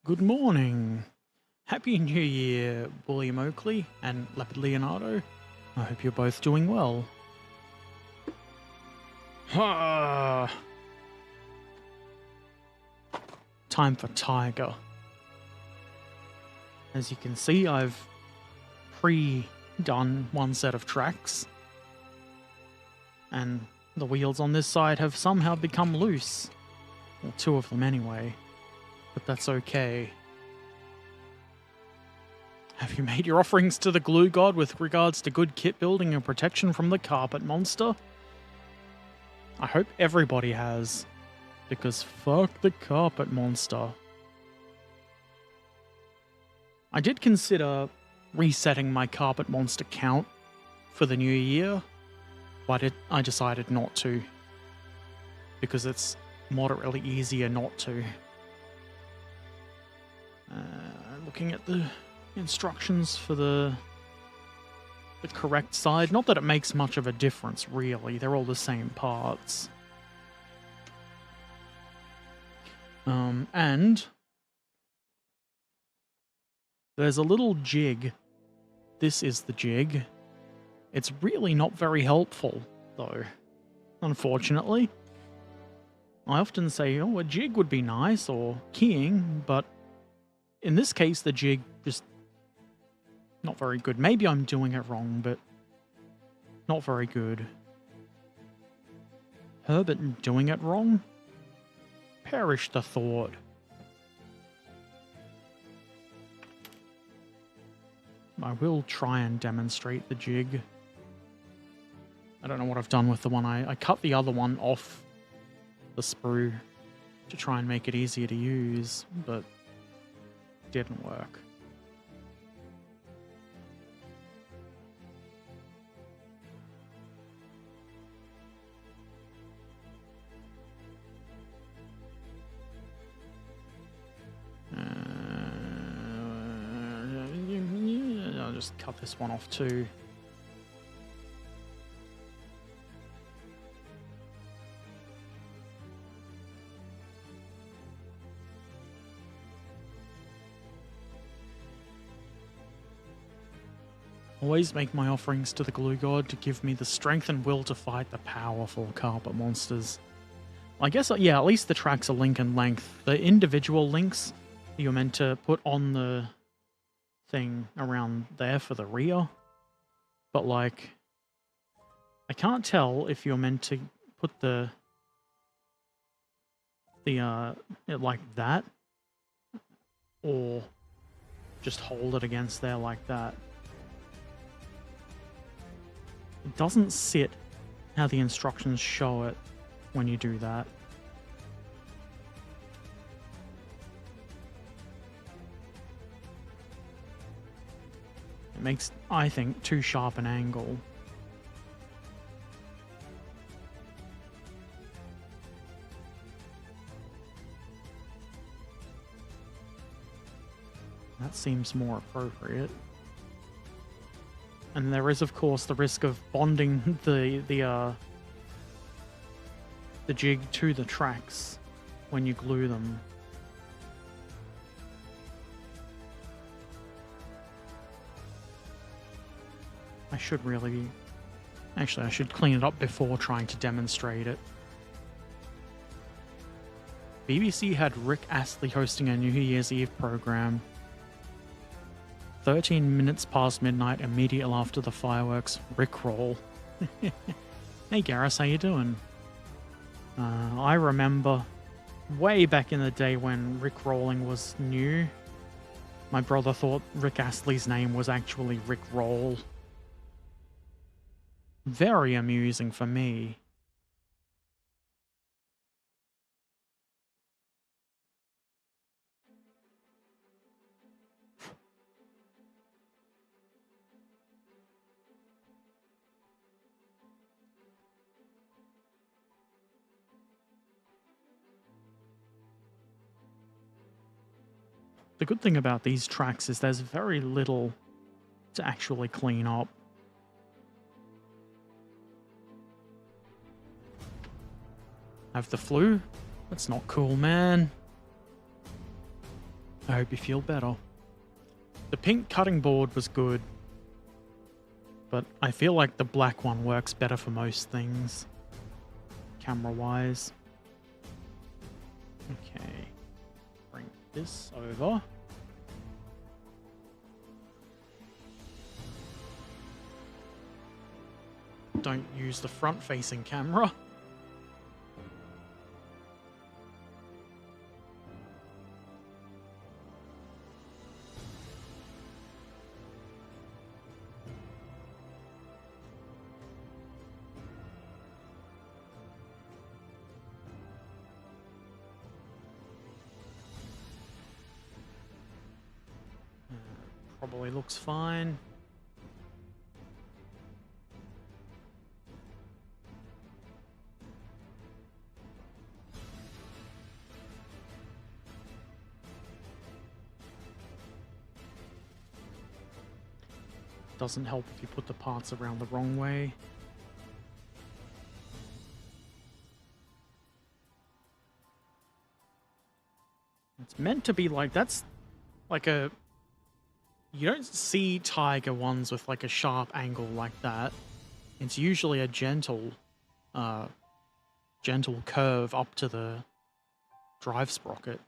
Good morning. Happy New Year, William Oakley and Leopard Leonardo. I hope you're both doing well. Time for Tiger. As you can see, I've pre-done one set of tracks. And the wheels on this side have somehow become loose. Well, two of them anyway. But that's okay. Have you made your offerings to the glue god with regards to good kit building and protection from the carpet monster? I hope everybody has, because fuck the carpet monster. I did consider resetting my carpet monster count for the new year, but I decided not to, because it's moderately easier not to. Looking at the instructions for the correct side. Not that it makes much of a difference, really. They're all the same parts. And there's a little jig. This is the jig. It's really not very helpful, though, unfortunately. I often say, oh, a jig would be nice, or keying, but in this case, the jig just not very good. Maybe I'm doing it wrong, but not very good. Herbert doing it wrong? Perish the thought. I will try and demonstrate the jig. I don't know what I've done with the one. I cut the other one off the sprue to try and make it easier to use, but didn't work. I'll just cut this one off too. Always make my offerings to the glue god to give me the strength and will to fight the powerful carpet monsters. I guess, yeah, at least the tracks are link and length. The individual links you're meant to put on the thing around there for the rear. But, like, I can't tell if you're meant to put it like that, or just hold it against there like that. It doesn't sit how the instructions show it when you do that. It makes, I think, too sharp an angle. That seems more appropriate. And there is, of course, the risk of bonding the jig to the tracks when you glue them. I should really... Actually, I should clean it up before trying to demonstrate it. BBC had Rick Astley hosting a New Year's Eve program. 13 minutes past midnight, immediately after the fireworks, Rickroll. Hey Garrus, how you doing? I remember way back in the day when Rickrolling was new, my brother thought Rick Astley's name was actually Rick Roll. Very amusing for me. The good thing about these tracks is there's very little to actually clean up. Have the flu? That's not cool, man. I hope you feel better. The pink cutting board was good, but I feel like the black one works better for most things, camera-wise. Okay, bring this over. Don't use the front-facing camera. Probably looks fine. Doesn't help if you put the parts around the wrong way. It's meant to be like, that's like a... You don't see Tiger ones with like a sharp angle like that. It's usually a gentle curve up to the drive sprocket.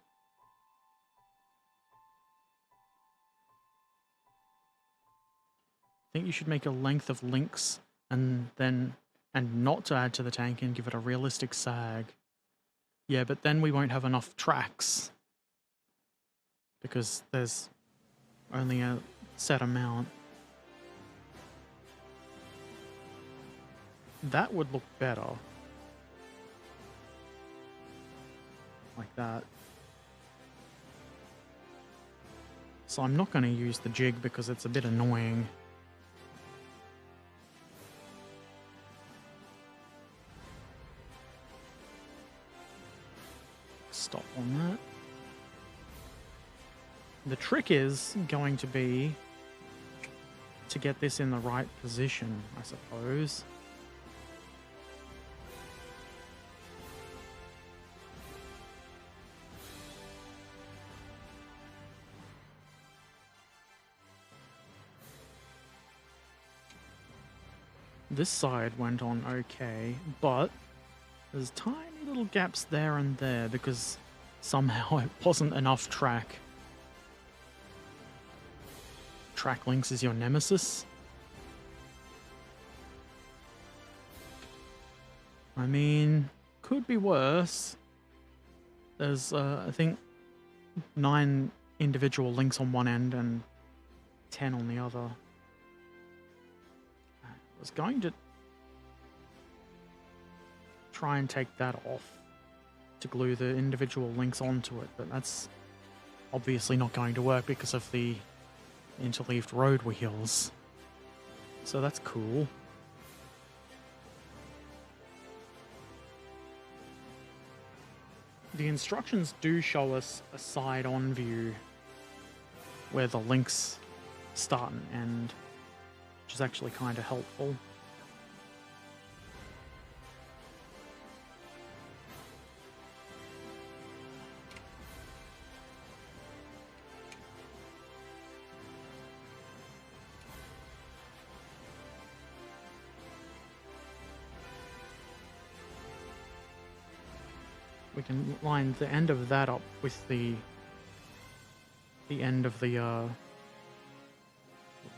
I think you should make a length of links and not to add to the tank and give it a realistic sag. Yeah, but then we won't have enough tracks because there's only a set amount. That would look better. Like that. So I'm not going to use the jig because it's a bit annoying. Stop on that. The trick is going to be to get this in the right position, I suppose. This side went on okay, but there's tiny little gaps there and there because somehow it wasn't enough track. Track links is your nemesis. I mean, could be worse. There's, I think, 9 individual links on one end and 10 on the other. I was going to try and take that off to glue the individual links onto it, but that's obviously not going to work because of the interleaved road wheels. So that's cool. The instructions do show us a side-on view where the links start and end, which is actually kind of helpful. We can line the end of that up with the end of the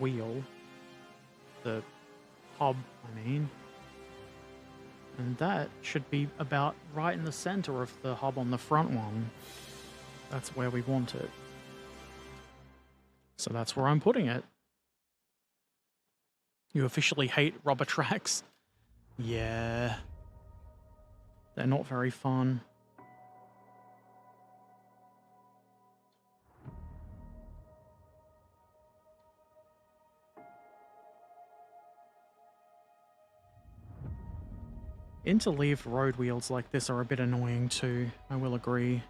wheel, the hub, I mean. And that should be about right in the center of the hub on the front one. That's where we want it. So that's where I'm putting it. You officially hate rubber tracks? Yeah. They're not very fun. Interleaved road wheels like this are a bit annoying too, I will agree.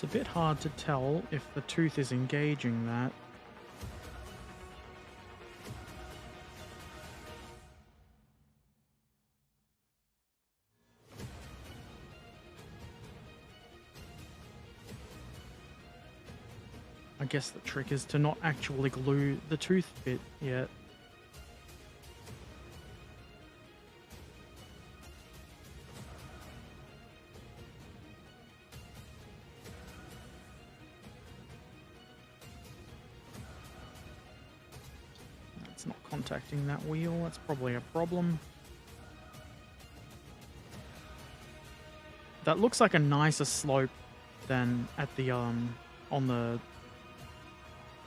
It's a bit hard to tell if the tooth is engaging that. I guess the trick is to not actually glue the tooth bit yet. That's not contacting that wheel. That's probably a problem. That looks like a nicer slope than at the on the,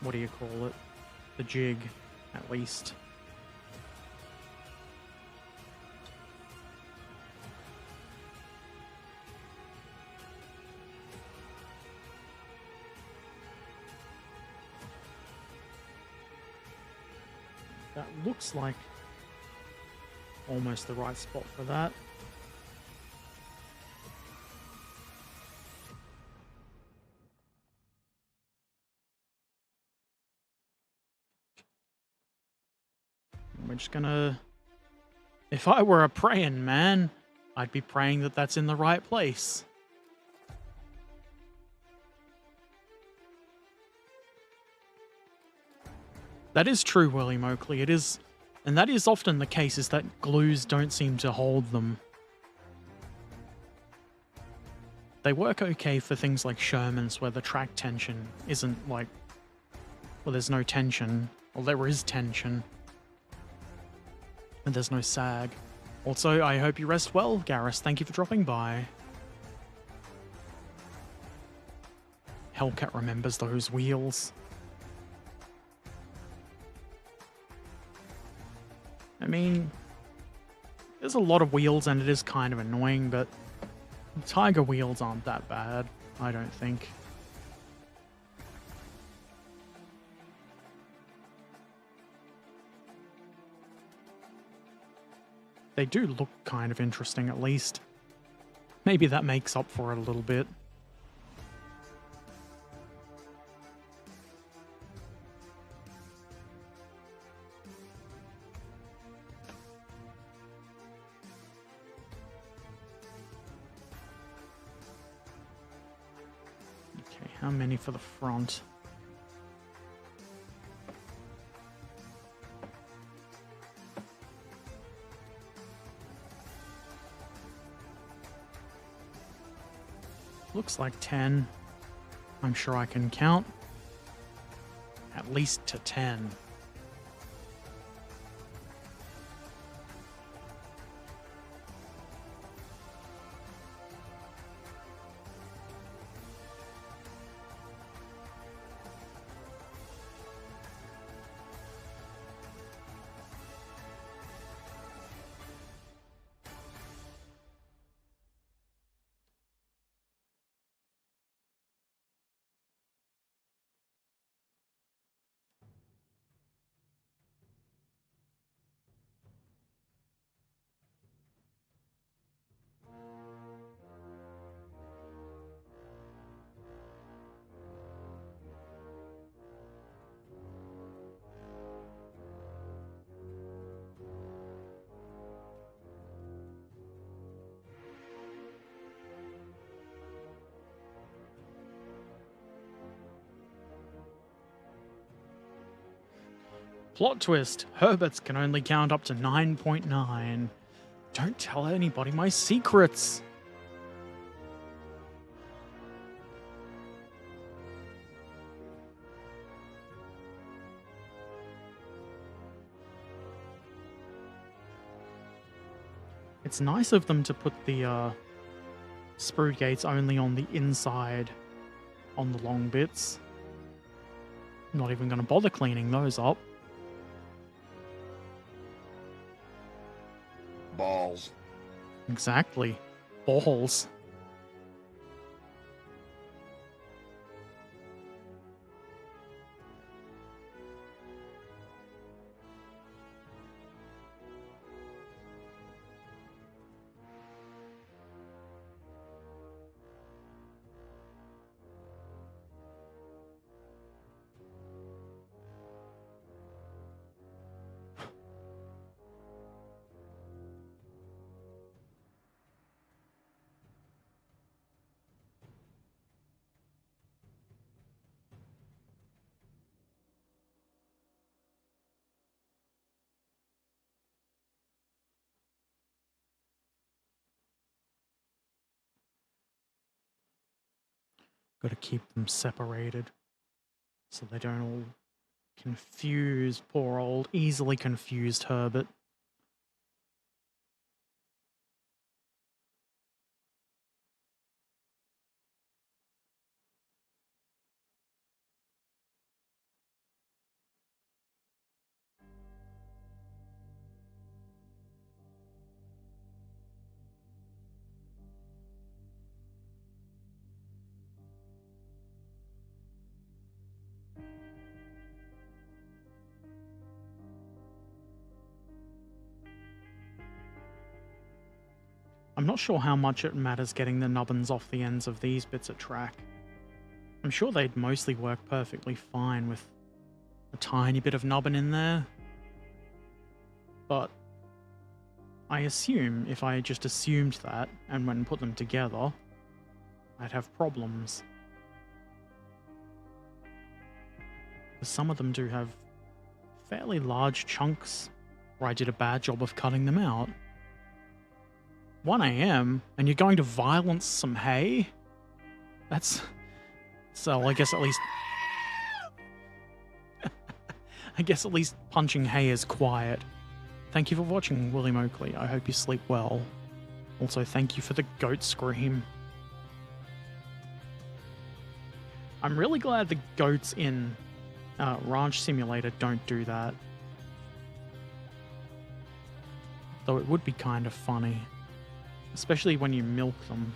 what do you call it? The jig, at least. That looks like almost the right spot for that. We're just gonna... If I were a praying man, I'd be praying that that's in the right place. That is true, William Oakley. It is, and that is often the case, is that glues don't seem to hold them. They work okay for things like Shermans, where the track tension isn't like... Well, there's no tension. Well, there is tension. And there's no sag. Also, I hope you rest well, Garrus. Thank you for dropping by. Hellcat remembers those wheels. I mean, there's a lot of wheels and it is kind of annoying, but Tiger wheels aren't that bad, I don't think. They do look kind of interesting, at least. Maybe that makes up for it a little bit. Okay, how many for the front? Looks like 10. I'm sure I can count. At least to 10. Plot twist, Herbert's can only count up to 9.9. Don't tell anybody my secrets. It's nice of them to put the sprue gates only on the inside on the long bits. I'm not even going to bother cleaning those up. Balls. Exactly. Balls. Got to keep them separated so they don't all confuse poor old, easily confused Herbert. I'm not sure how much it matters getting the nubbins off the ends of these bits of track. I'm sure they'd mostly work perfectly fine with a tiny bit of nubbin in there. But I assume if I just assumed that and went and put them together, I'd have problems. Because some of them do have fairly large chunks where I did a bad job of cutting them out. 1 AM and you're going to violence some hay? That's... So I guess at least... I guess at least punching hay is quiet. Thank you for watching, William Oakley. I hope you sleep well. Also, thank you for the goat scream. I'm really glad the goats in Ranch Simulator don't do that. Though it would be kind of funny. Especially when you milk them.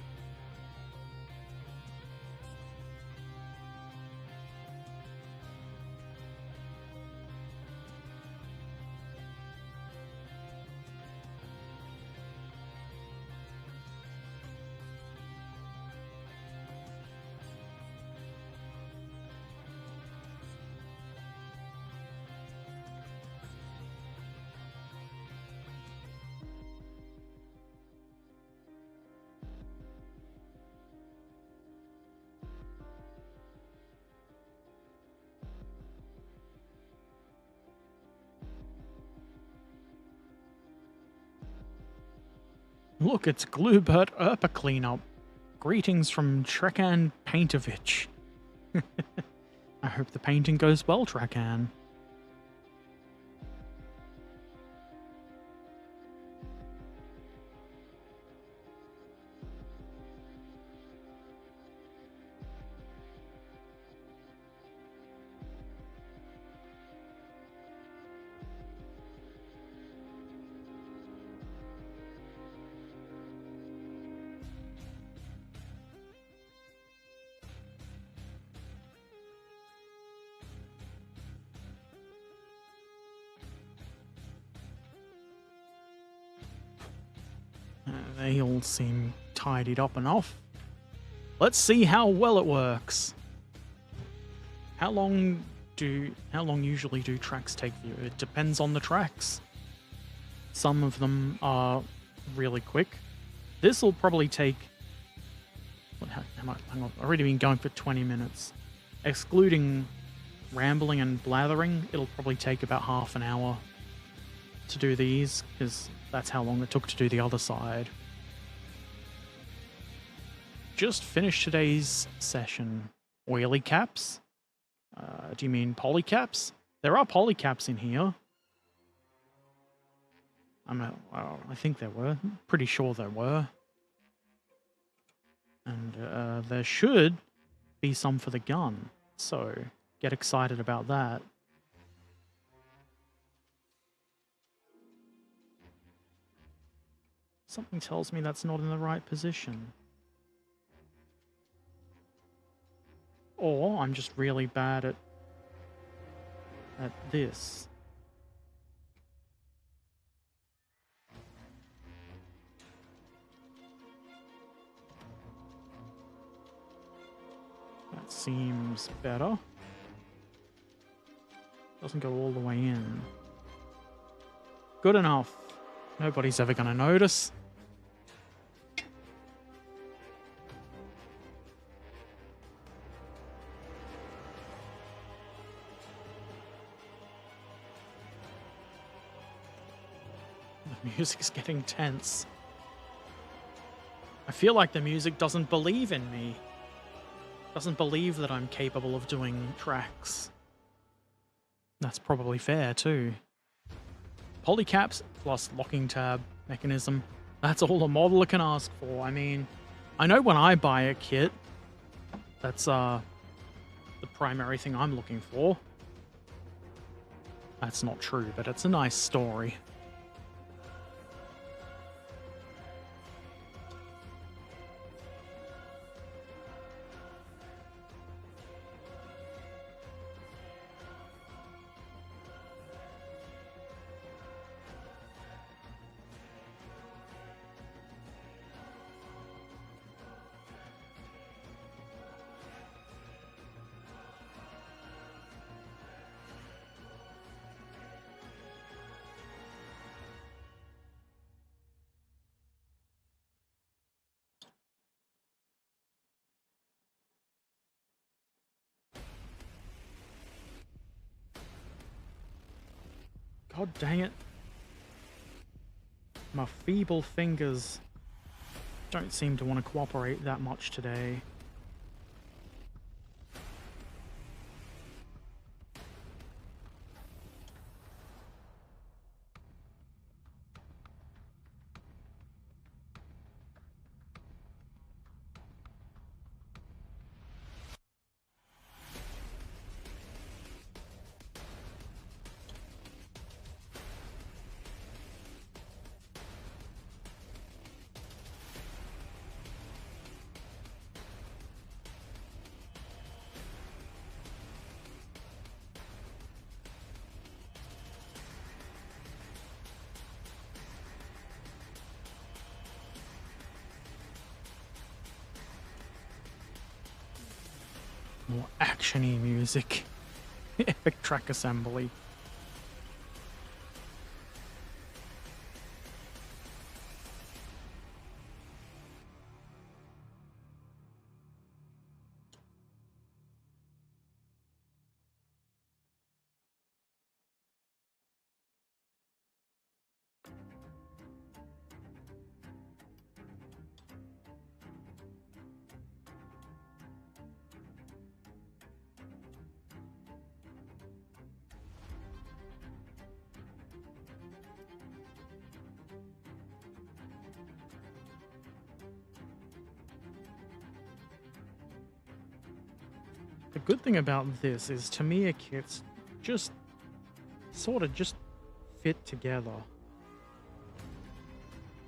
Look, it's Herbert Erpaderp cleanup. Greetings from Trekan Paintovich. I hope the painting goes well, Trekan. They all seem tidied up enough. Let's see how well it works. How long usually do tracks take for you? It depends on the tracks. Some of them are really quick. This will probably take... Hang on, I've already been going for 20 minutes. Excluding rambling and blathering, it'll probably take about half an hour to do these, because that's how long it took to do the other side. Just finished today's session. Wheelie caps? Do you mean polycaps? There are polycaps in here. I think there were. Pretty sure there were. And there should be some for the gun. So get excited about that. Something tells me that's not in the right position. Or I'm just really bad at this. That seems better. Doesn't go all the way in. Good enough. Nobody's ever gonna notice. The music's getting tense. I feel like the music doesn't believe in me. doesn't believe that I'm capable of doing tracks. That's probably fair, too. Polycaps plus locking tab mechanism. That's all a modeler can ask for. I mean, I know when I buy a kit, that's the primary thing I'm looking for. That's not true, but it's a nice story. God dang it. My feeble fingers don't seem to want to cooperate that much today. More action-y music. Epic track assembly. The good thing about this is Tamiya kits just sort of just fit together.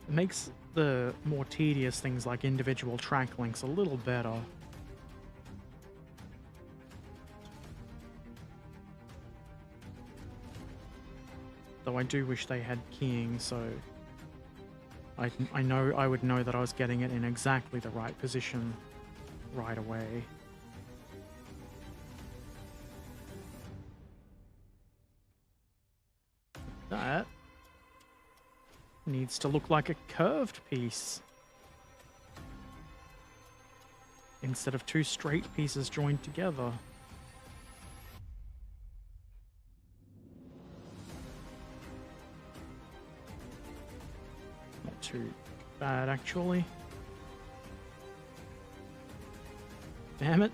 It makes the more tedious things like individual track links a little better. Though I do wish they had keying, so I know I would know that I was getting it in exactly the right position right away. That needs to look like a curved piece instead of two straight pieces joined together. Not too bad, actually. Damn it.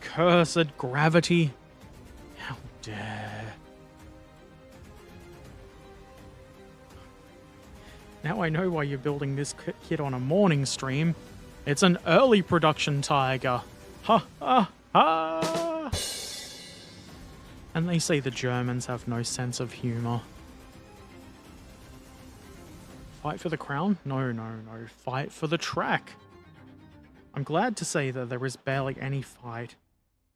Cursed gravity. How dare. Now I know why you're building this kit on a morning stream. It's an early production Tiger. Ha ha ha! And they say the Germans have no sense of humor. Fight for the crown? No, no, no. Fight for the track. I'm glad to say that there is barely any fight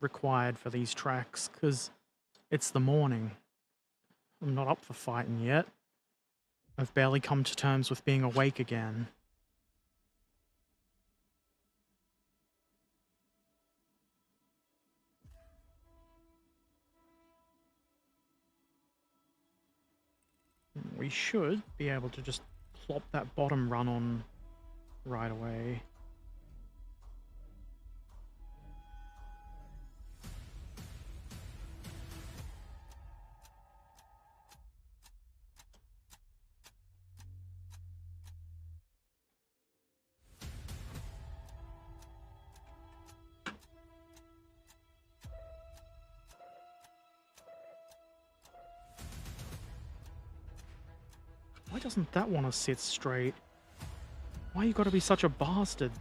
required for these tracks, because it's the morning. I'm not up for fighting yet. I've barely come to terms with being awake again. We should be able to just plop that bottom run on right away. Why doesn't that want to sit straight? Why you gotta be such a bastard?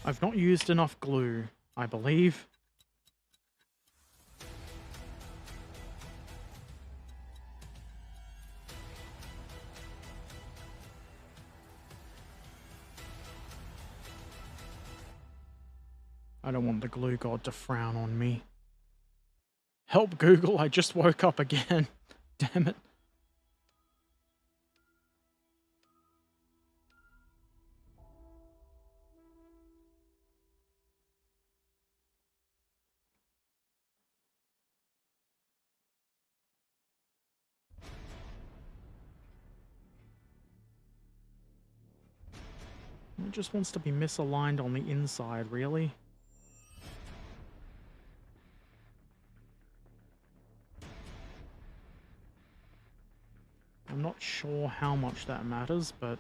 I've not used enough glue, I believe. I don't want the glue god to frown on me. Help, Google, I just woke up again. Damn it. It just wants to be misaligned on the inside, really. I'm not sure how much that matters, but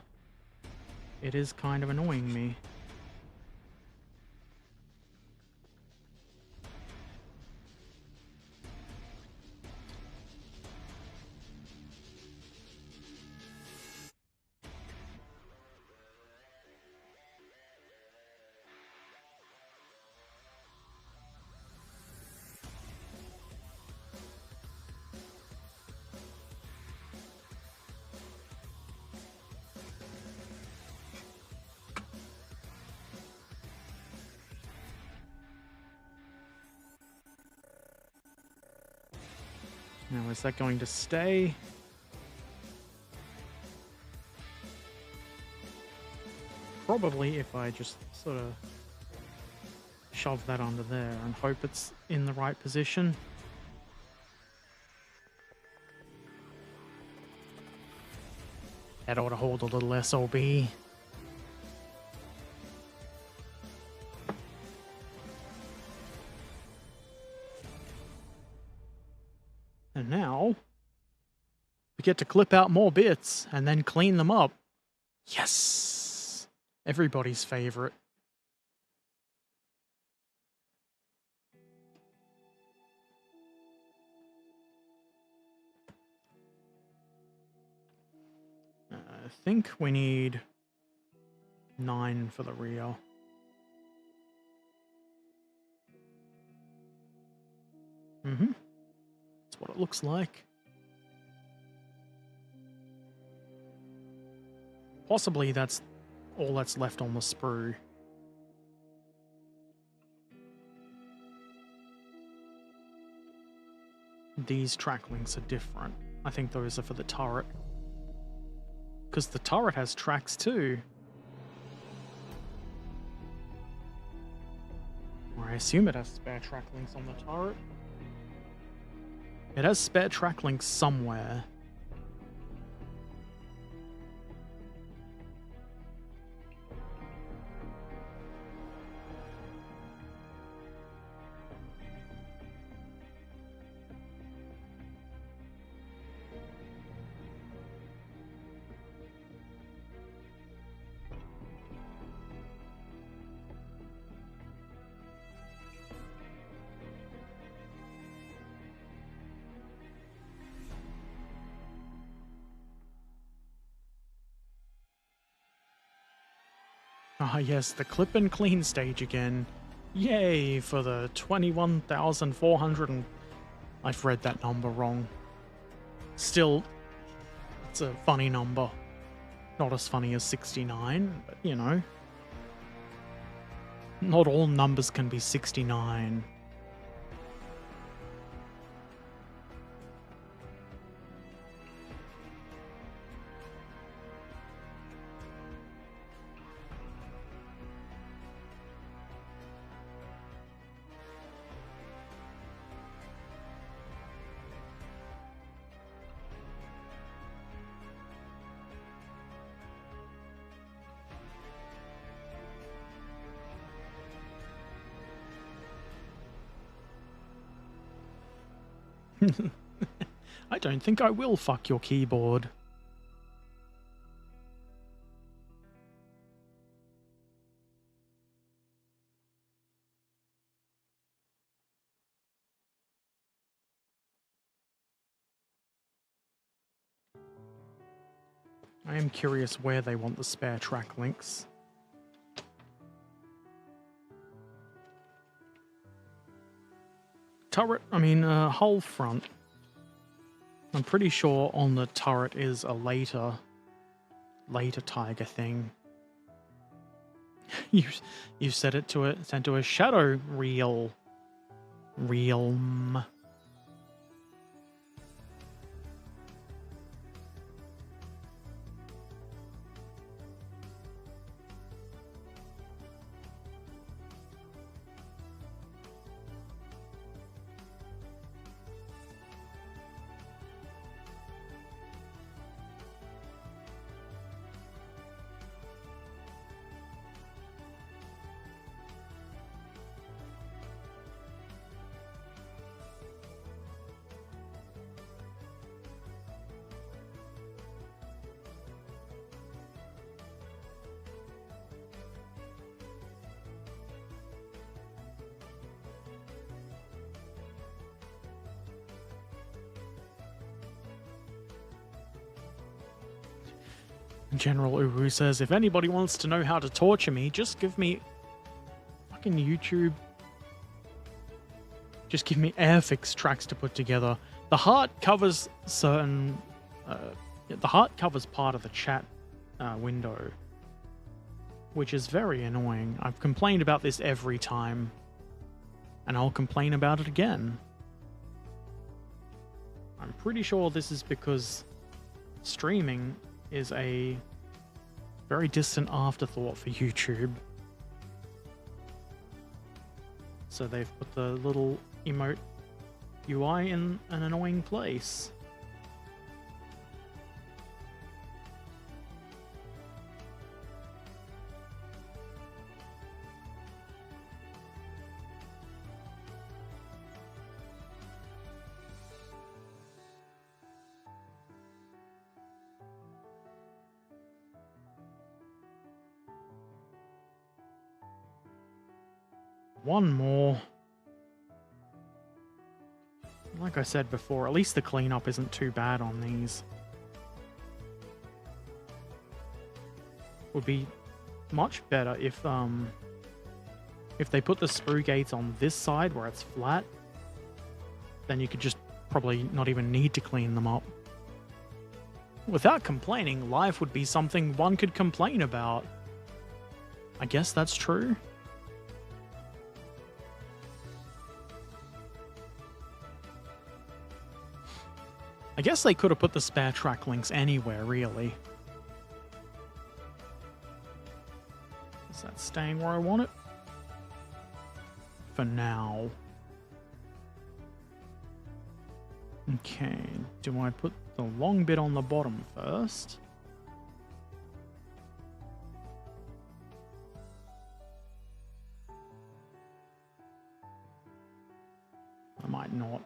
it is kind of annoying me. Now, is that going to stay? Probably if I just sort of shove that under there and hope it's in the right position. That ought to hold a little SOB. And now, we get to clip out more bits and then clean them up. Yes! Everybody's favorite. I think we need 9 for the rear. Mm-hmm. That's what it looks like. Possibly that's all that's left on the sprue. These track links are different. I think those are for the turret. Because the turret has tracks too. Or I assume it has spare track links on the turret. It has spare track links somewhere. Ah yes, the clip and clean stage again. Yay for the 21,400 and... I've read that number wrong. Still, it's a funny number. Not as funny as 69, but you know. Not all numbers can be 69. I don't think I will fuck your keyboard. I am curious where they want the spare track links. Hull front. I'm pretty sure on the turret is a later Tiger thing. you set it to sent to a shadow realm. General Uwu says, if anybody wants to know how to torture me, just give me fucking YouTube. Just give me Airfix tracks to put together. The heart covers certain... the heart covers part of the chat window, which is very annoying. I've complained about this every time, and I'll complain about it again. I'm pretty sure this is because streaming is a very distant afterthought for YouTube. So they've put the little emote UI in an annoying place. One more. Like I said before, at least the cleanup isn't too bad on these. Would be much better if they put the sprue gates on this side where it's flat, then you could just probably not even need to clean them up. Without complaining, life would be something one could complain about. I guess that's true. I guess they could have put the spare track links anywhere, really. Is that staying where I want it? For now. Okay, do I put the long bit on the bottom first? I might not.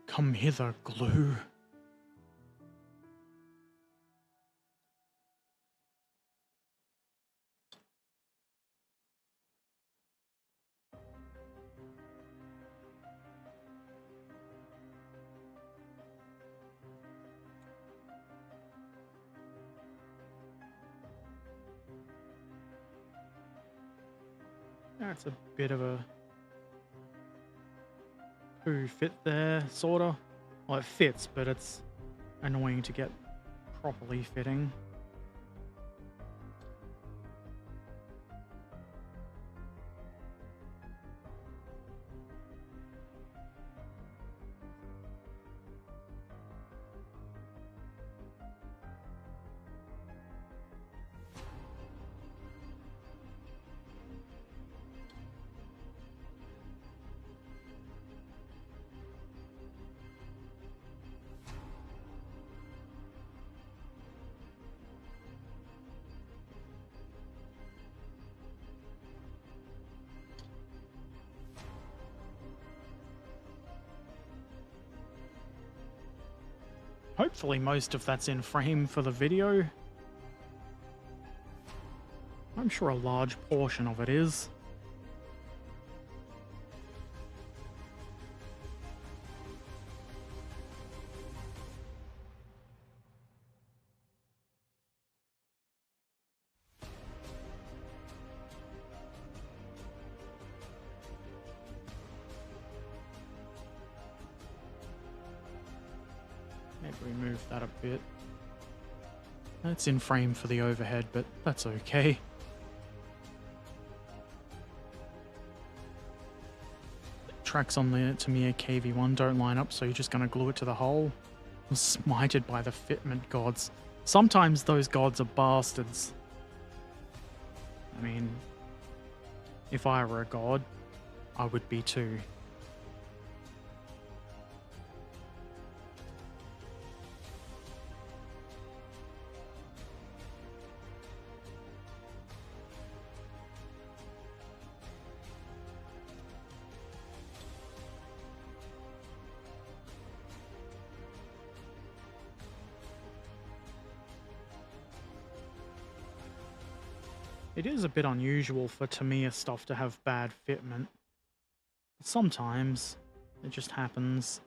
Come hither, glue. That's a bit of a poo fit there, sorta. Well, it fits, but it's annoying to get properly fitting. Hopefully most of that's in frame for the video. I'm sure a large portion of it is. Maybe we move that a bit. That's in frame for the overhead, but that's okay. Tracks on the Tamiya KV1 don't line up, so you're just going to glue it to the hole. I'm smited by the fitment gods. Sometimes those gods are bastards. I mean, if I were a god, I would be too. It is a bit unusual for Tamiya stuff to have bad fitment. Sometimes it just happens.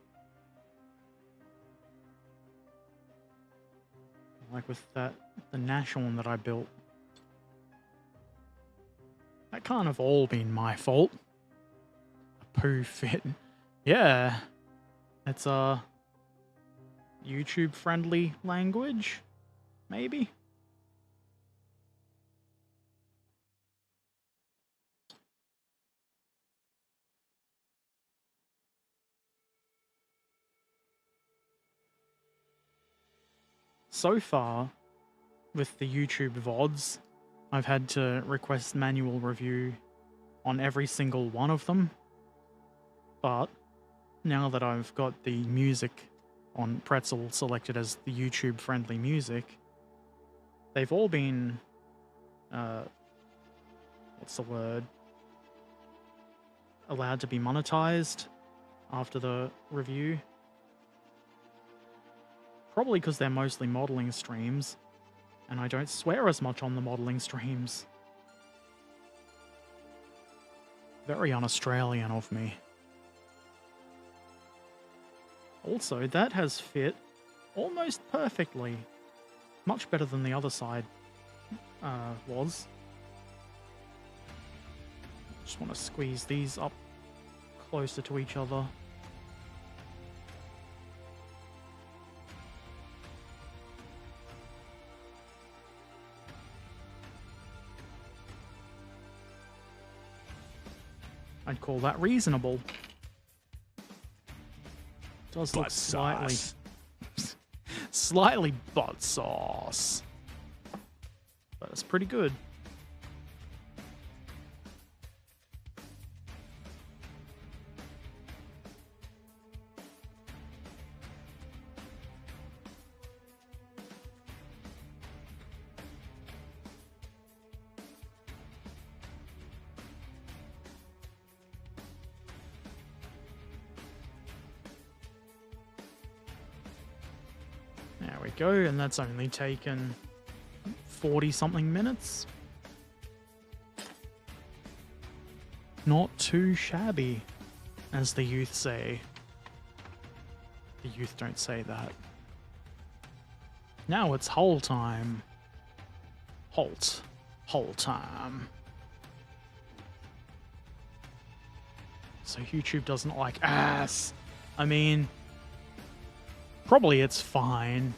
Like with the Nash one that I built. That can't have all been my fault. A poo fit. Yeah. It's a YouTube friendly language, maybe? So far, with the YouTube VODs, I've had to request manual review on every single one of them. But now that I've got the music on Pretzel selected as the YouTube friendly music, they've all been, what's the word? Allowed to be monetized after the review. Probably because they're mostly modeling streams, and I don't swear as much on the modeling streams. Very un-Australian of me. Also, that has fit almost perfectly. Much better than the other side was. Just want to squeeze these up closer to each other. I'd call that reasonable. Does look slightly butt sauce, but it's pretty good. There we go, and that's only taken 40-something minutes. Not too shabby, as the youth say. The youth don't say that. Now it's hole time. Hole time. So YouTube doesn't like ass. I mean, probably it's fine.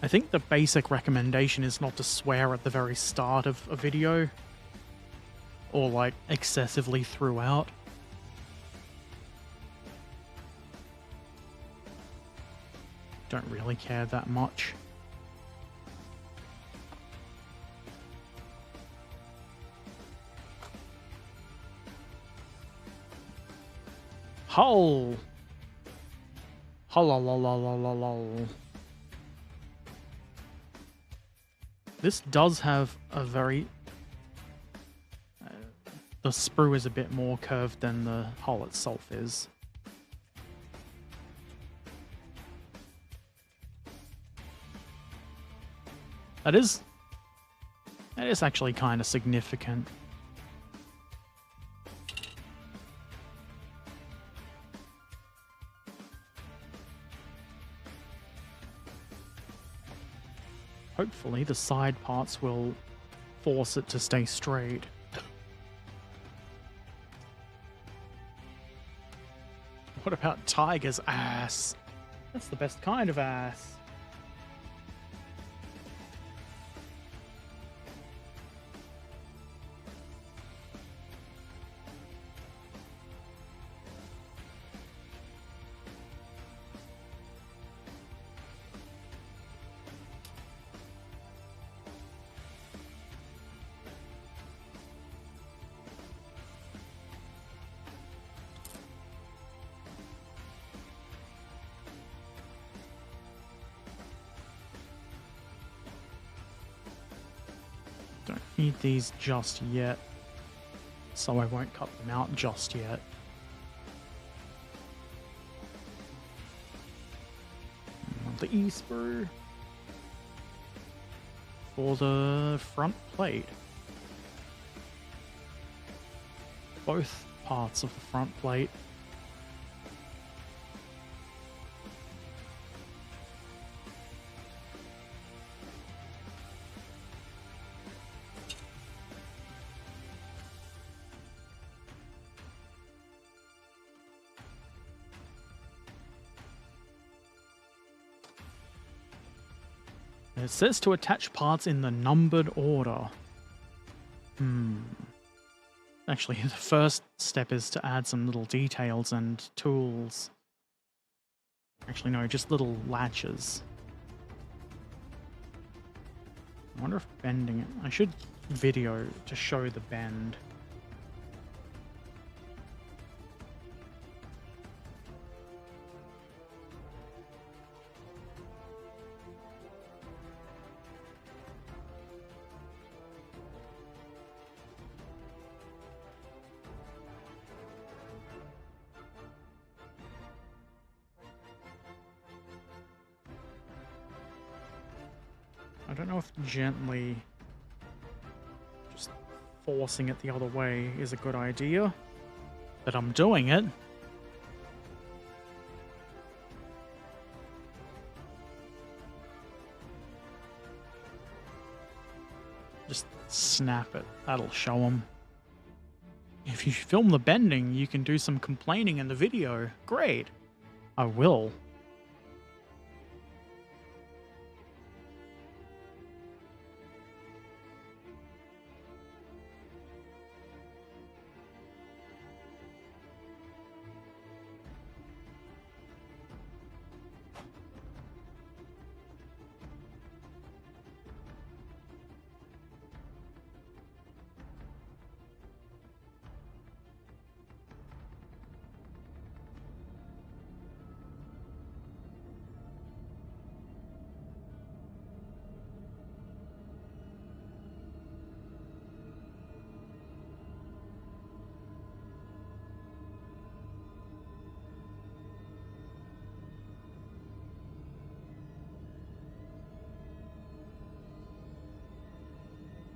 I think the basic recommendation is not to swear at the very start of a video. Or like excessively throughout. Don't really care that much. Hull. Hull. This does have a very... the sprue is a bit more curved than the hull itself is. That is actually kind of significant. Hopefully the side parts will force it to stay straight. What about Tiger's ass? That's the best kind of ass. Don't need these just yet, so I won't cut them out just yet. The E-sprue for the front plate. Both parts of the front plate. It says to attach parts in the numbered order. Actually, the first step is to add some little details and tools. Actually, no, just little latches. I wonder if bending it... I should video to show the bend. I don't know if gently just forcing it the other way is a good idea, but I'm doing it. Just snap it. That'll show them. If you film the bending, you can do some complaining in the video. Great. I will.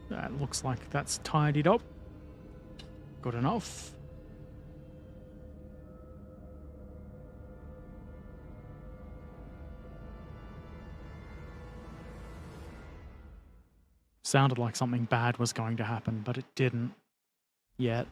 That looks like that's tidied up. Good enough. Sounded like something bad was going to happen, but it didn't. Yet.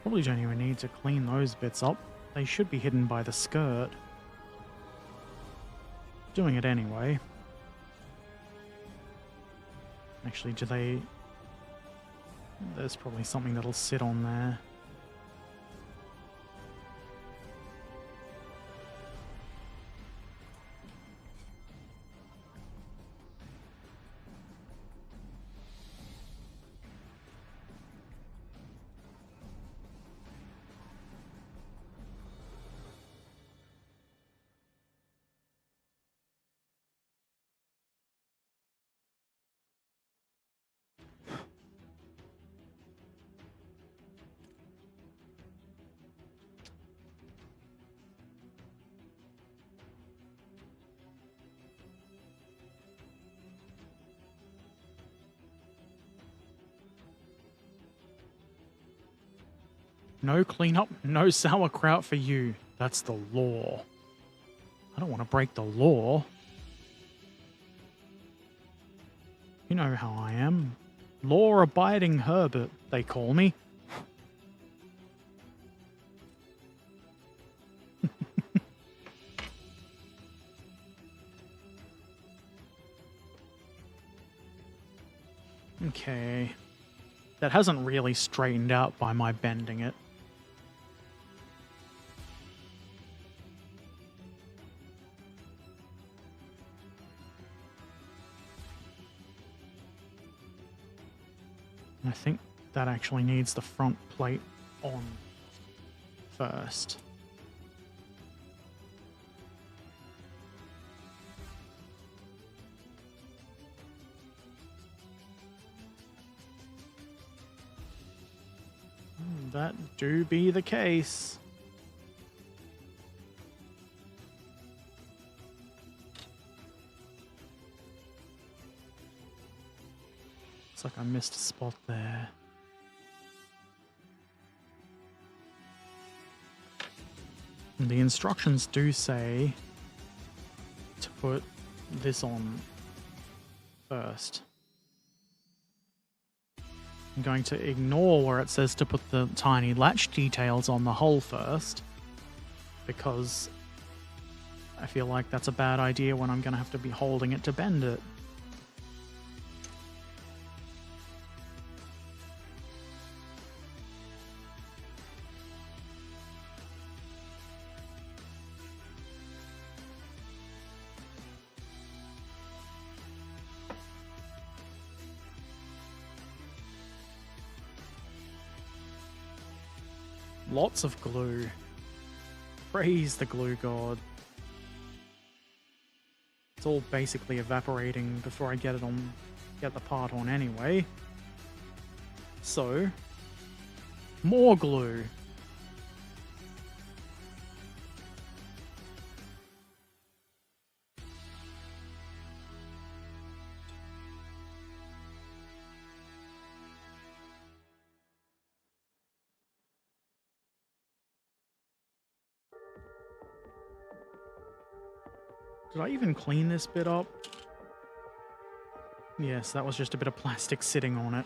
Probably don't even need to clean those bits up. They should be hidden by the skirt. Doing it anyway. Actually, do they... There's probably something that'll sit on there. No cleanup, no sauerkraut for you. That's the law. I don't want to break the law. You know how I am. Law-abiding Herbert, they call me. Okay. That hasn't really straightened out by my bending it. I think that actually needs the front plate on first. That do be the case. Looks like I missed a spot there. And the instructions do say to put this on first. I'm going to ignore where it says to put the tiny latch details on the hull first, because I feel like that's a bad idea when I'm going to have to be holding it to bend it. Lots of glue. Praise the glue god. It's all basically evaporating before I get the part on anyway. So, more glue. Did I even clean this bit up? Yes, that was just a bit of plastic sitting on it.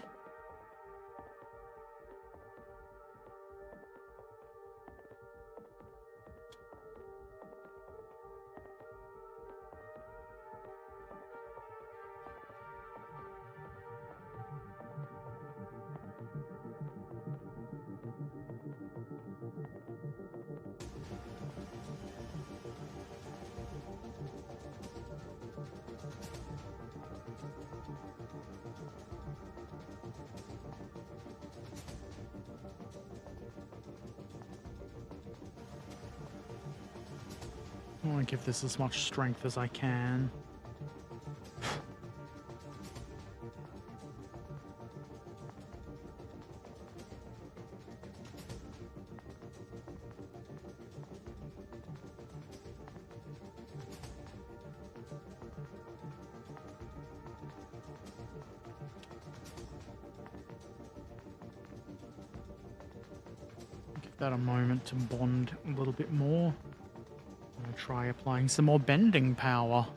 I want to give this as much strength as I can. Give that a moment to bond a little bit more. I'll try applying some more bending power.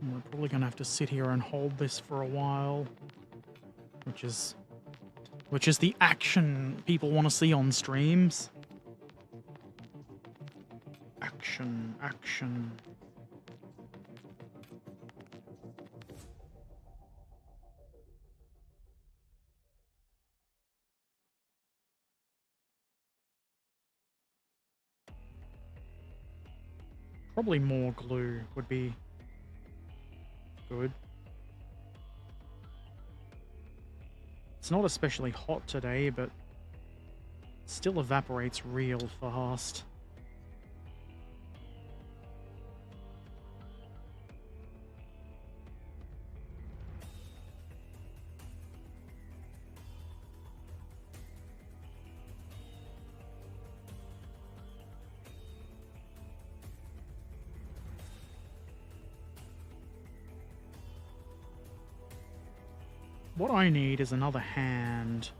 We're probably going to have to sit here and hold this for a while. Which is the action people want to see on streams. Action, action. Probably more glue would be good. It's not especially hot today, but it still evaporates real fast. what I need is another hand.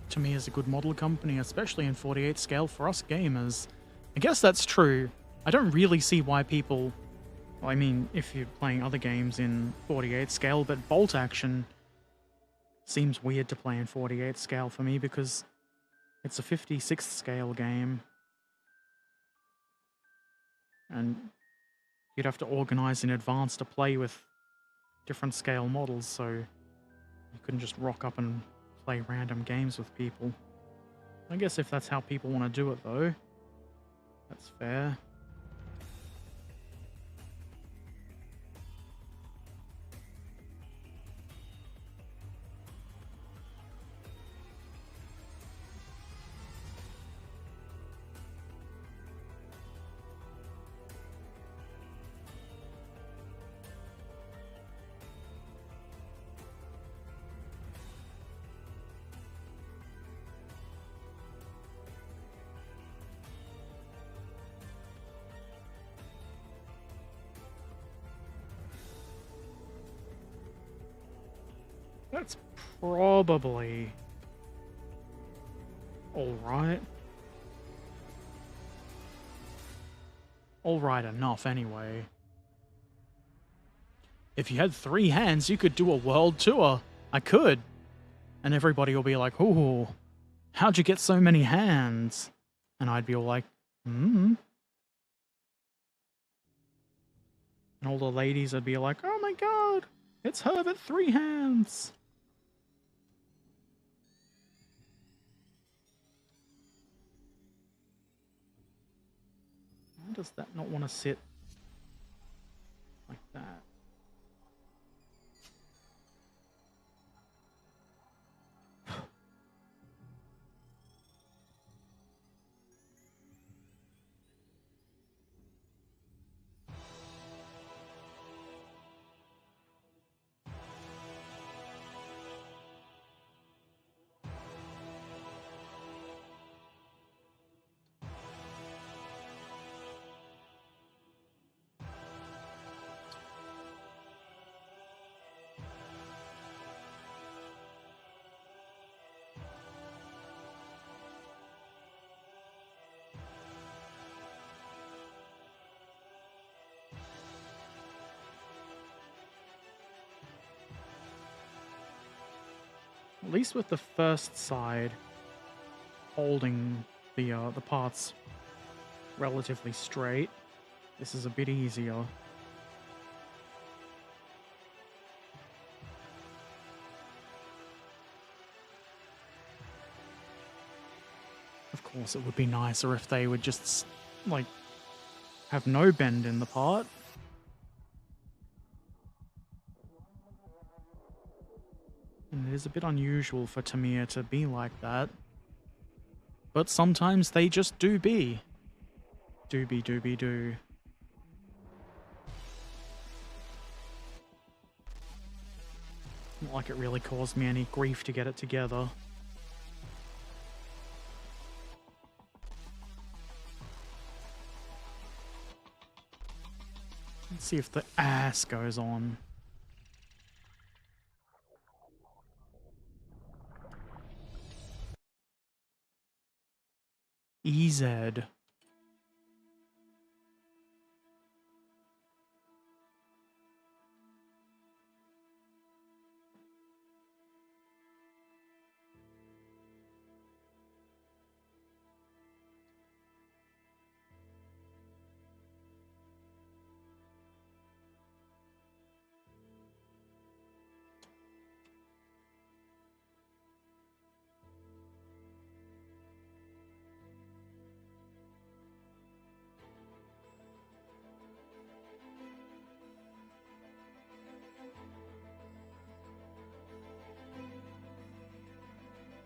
Tamiya is a good model company, especially in 48 scale for us gamers. I guess that's true. I don't really see why people... Well, I mean, if you're playing other games in 48 scale, but bolt action seems weird to play in 48 scale for me because it's a 56th scale game. And you'd have to organize in advance to play with different scale models, so you couldn't just rock up and play random games with people. I guess if that's how people want to do it, though, that's fair. That's probably alright. Alright enough, anyway. If you had 3 hands, you could do a world tour. I could. And everybody will be like, ooh, how'd you get so many hands? And I'd be all like, And all the ladies would be like, oh my god, it's Herbert 3 hands. Why does that not want to sit like that? At least with the first side, holding the parts relatively straight, this is a bit easier. Of course, it would be nicer if they would just, like, have no bend in the part. And it is a bit unusual for Tamiya to be like that. But sometimes they just do be. Doobie doobie doo. Not like it really caused me any grief to get it together. Let's see if the ass goes on. EZ.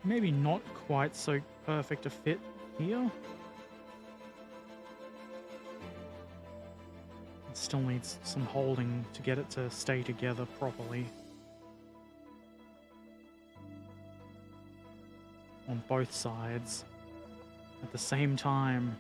Maybe not quite so perfect a fit here. It still needs some holding to get it to stay together properly. On both sides. At the same time.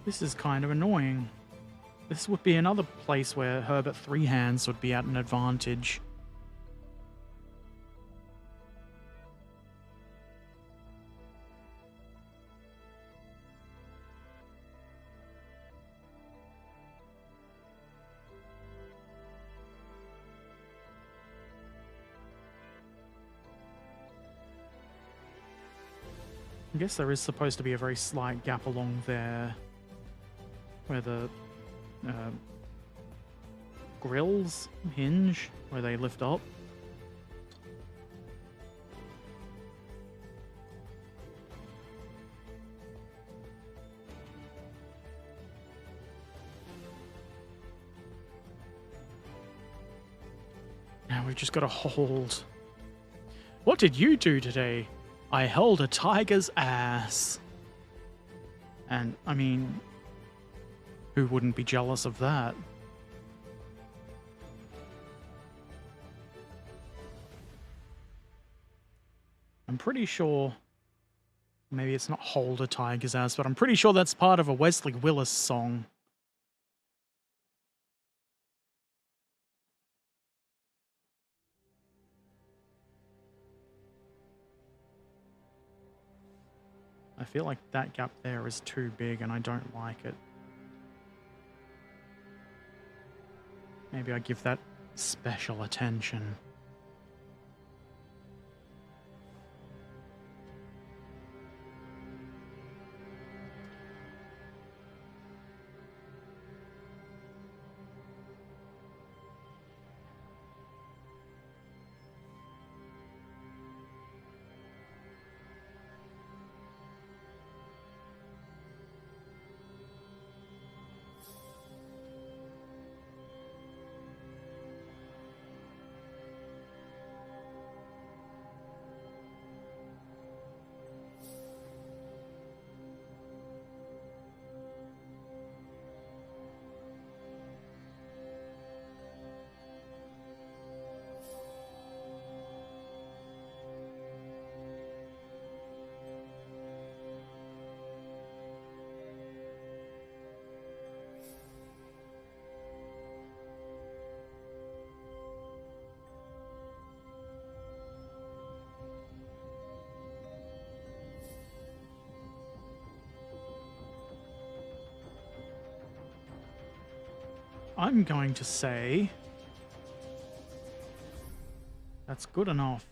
This is kind of annoying. This would be another place where Herbert Three Hands would be at an advantage. I guess there is supposed to be a very slight gap along there where the grills hinge, where they lift up. Now we've just got to hold. What did you do today? I held a tiger's ass. And, I mean, who wouldn't be jealous of that? I'm pretty sure, maybe it's not hold a tiger's ass, but I'm pretty sure that's part of a Wesley Willis song. I feel like that gap there is too big and I don't like it. Maybe I give that special attention. I'm going to say that's good enough.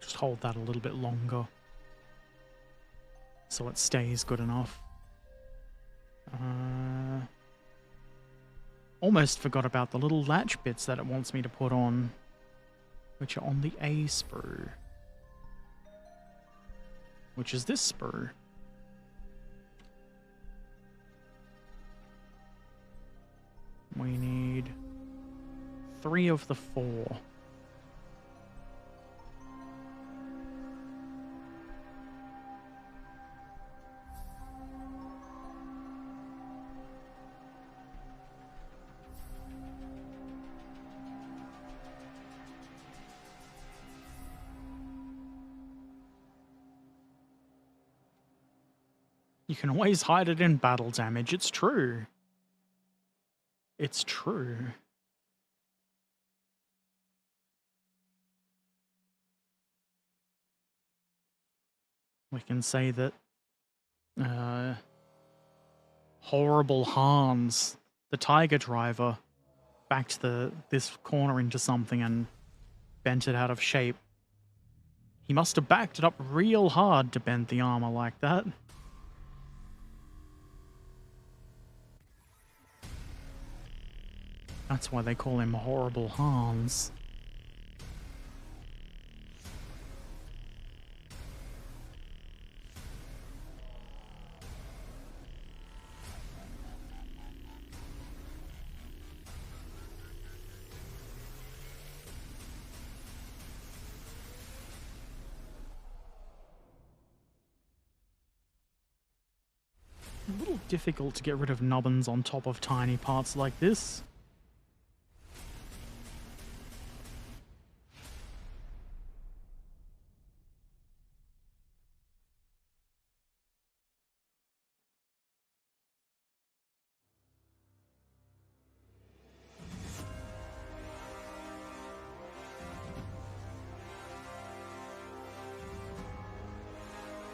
Just hold that a little bit longer so it stays good enough. Almost forgot about the little latch bits that it wants me to put on, which are on the A sprue, which is this sprue. We need 3 of the 4. You can always hide it in battle damage, it's true. It's true. We can say that horrible Hans, the Tiger driver, backed this corner into something and bent it out of shape. He must have backed it up real hard to bend the armor like that. That's why they call him Horrible Hans. A little difficult to get rid of nubbins on top of tiny parts like this.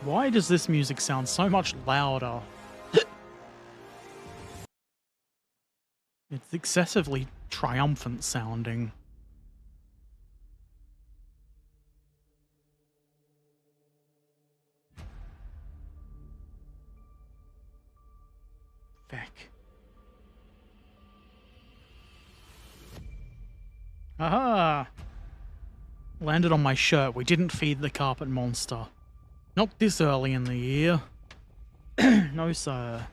Why does this music sound so much louder? It's excessively triumphant sounding. Feck. Aha! Landed on my shirt. We didn't feed the carpet monster. Not this early in the year. No, sir.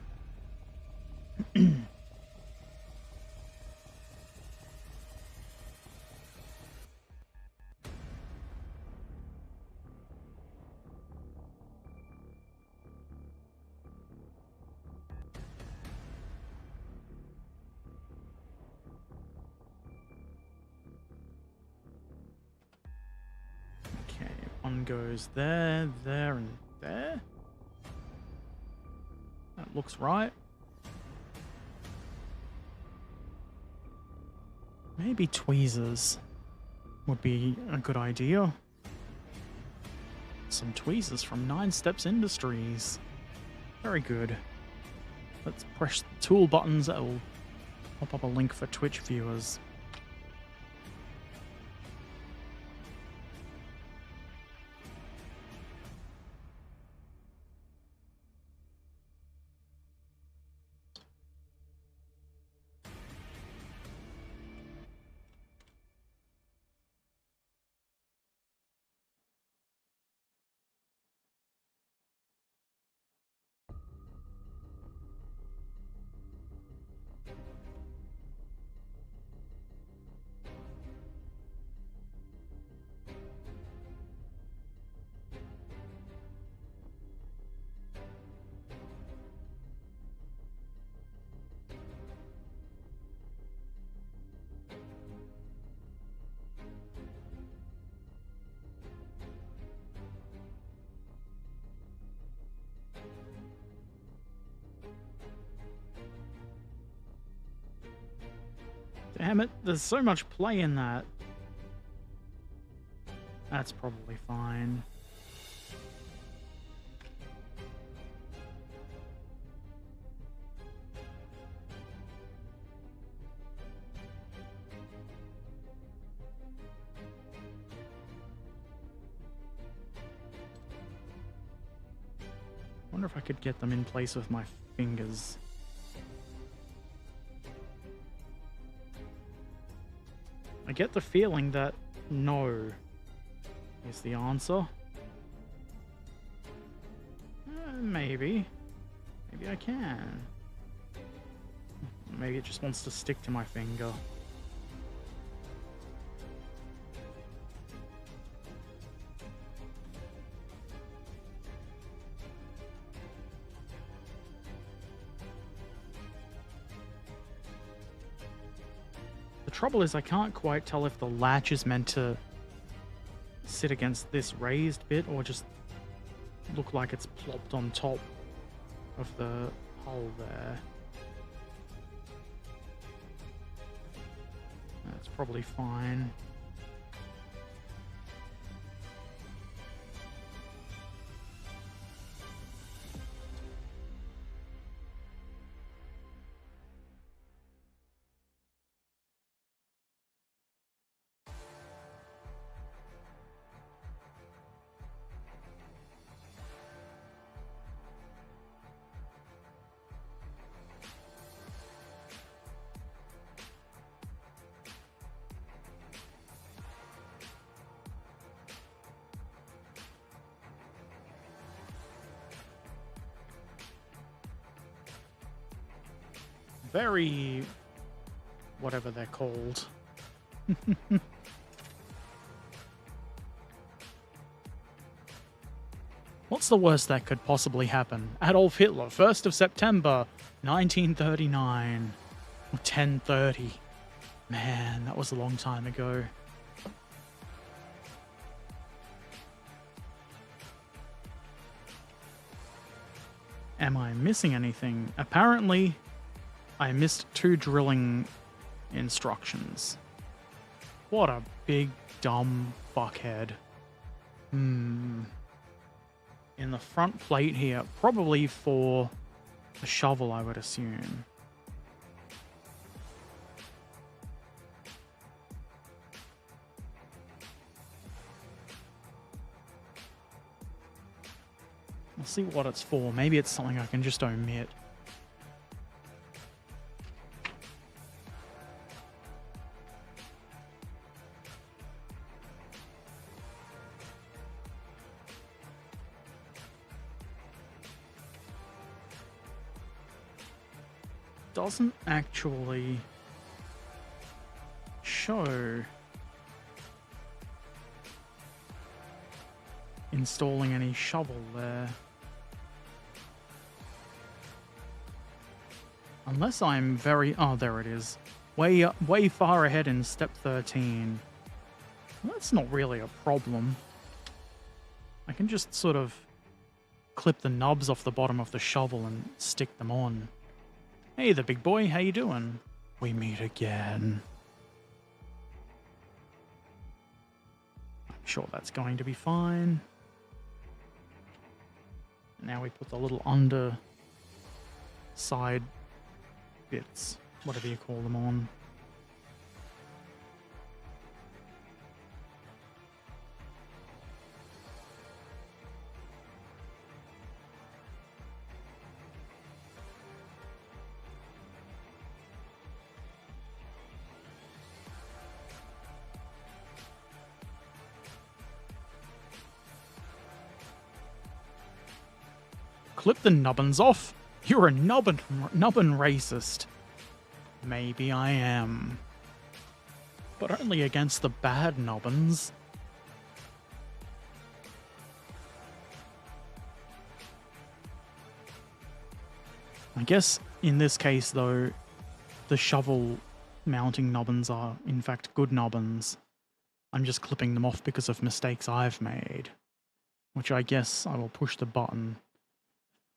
One goes there, there, and there. That looks right. Maybe tweezers would be a good idea. Some tweezers from 9 Steps Industries. Very good. Let's press the tool buttons. That will pop up a link for Twitch viewers. Damn it, there's so much play in that. That's probably fine. Wonder if I could get them in place with my fingers. I get the feeling that no is the answer. Maybe. Maybe I can. Maybe it just wants to stick to my finger. The trouble is I can't quite tell if the latch is meant to sit against this raised bit or just look like it's plopped on top of the hole there. That's probably fine. very... whatever they're called. What's the worst that could possibly happen? Adolf Hitler, 1st of September, 1939. Or 10:30. Man, that was a long time ago. Am I missing anything? Apparently, I missed 2 drilling instructions. What a big, dumb fuckhead. In the front plate here, probably for a shovel, I would assume. I'll see what it's for. Maybe it's something I can just omit. Doesn't actually show installing any shovel there. Unless I'm very... oh, there it is. Way far ahead in step 13. Well, that's not really a problem. I can just sort of clip the nubs off the bottom of the shovel and stick them on. Hey, the big boy, how you doing? We meet again. I'm sure that's going to be fine. Now we put the little under side bits, whatever you call them, on. Clip the nubbins off? You're a nubbin racist. Maybe I am. But only against the bad nubbins. I guess in this case, though, the shovel mounting nubbins are in fact good nubbins. I'm just clipping them off because of mistakes I've made. Which I guess I will push the button.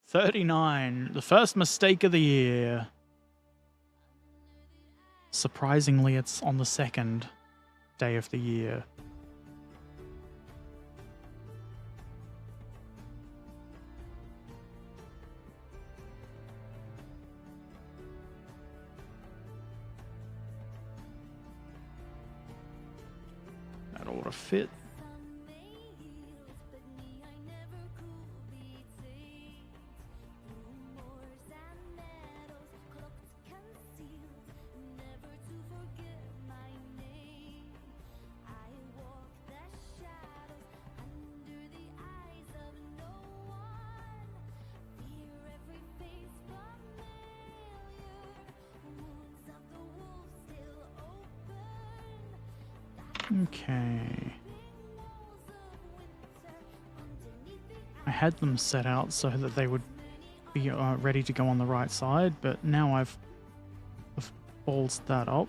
39, the first mistake of the year. Surprisingly, it's on the 2nd day of the year. That ought to fit. Okay. I had them set out so that they would be ready to go on the right side, but now I've ballsed that up.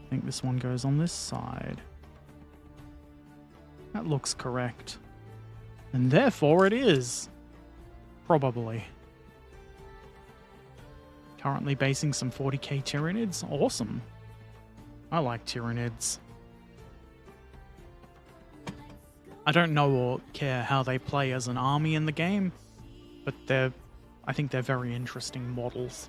I think this one goes on this side. That looks correct. And therefore it is. Probably. Currently basing some 40k Tyranids. Awesome. I like Tyranids. I don't know or care how they play as an army in the game, but I think they're very interesting models.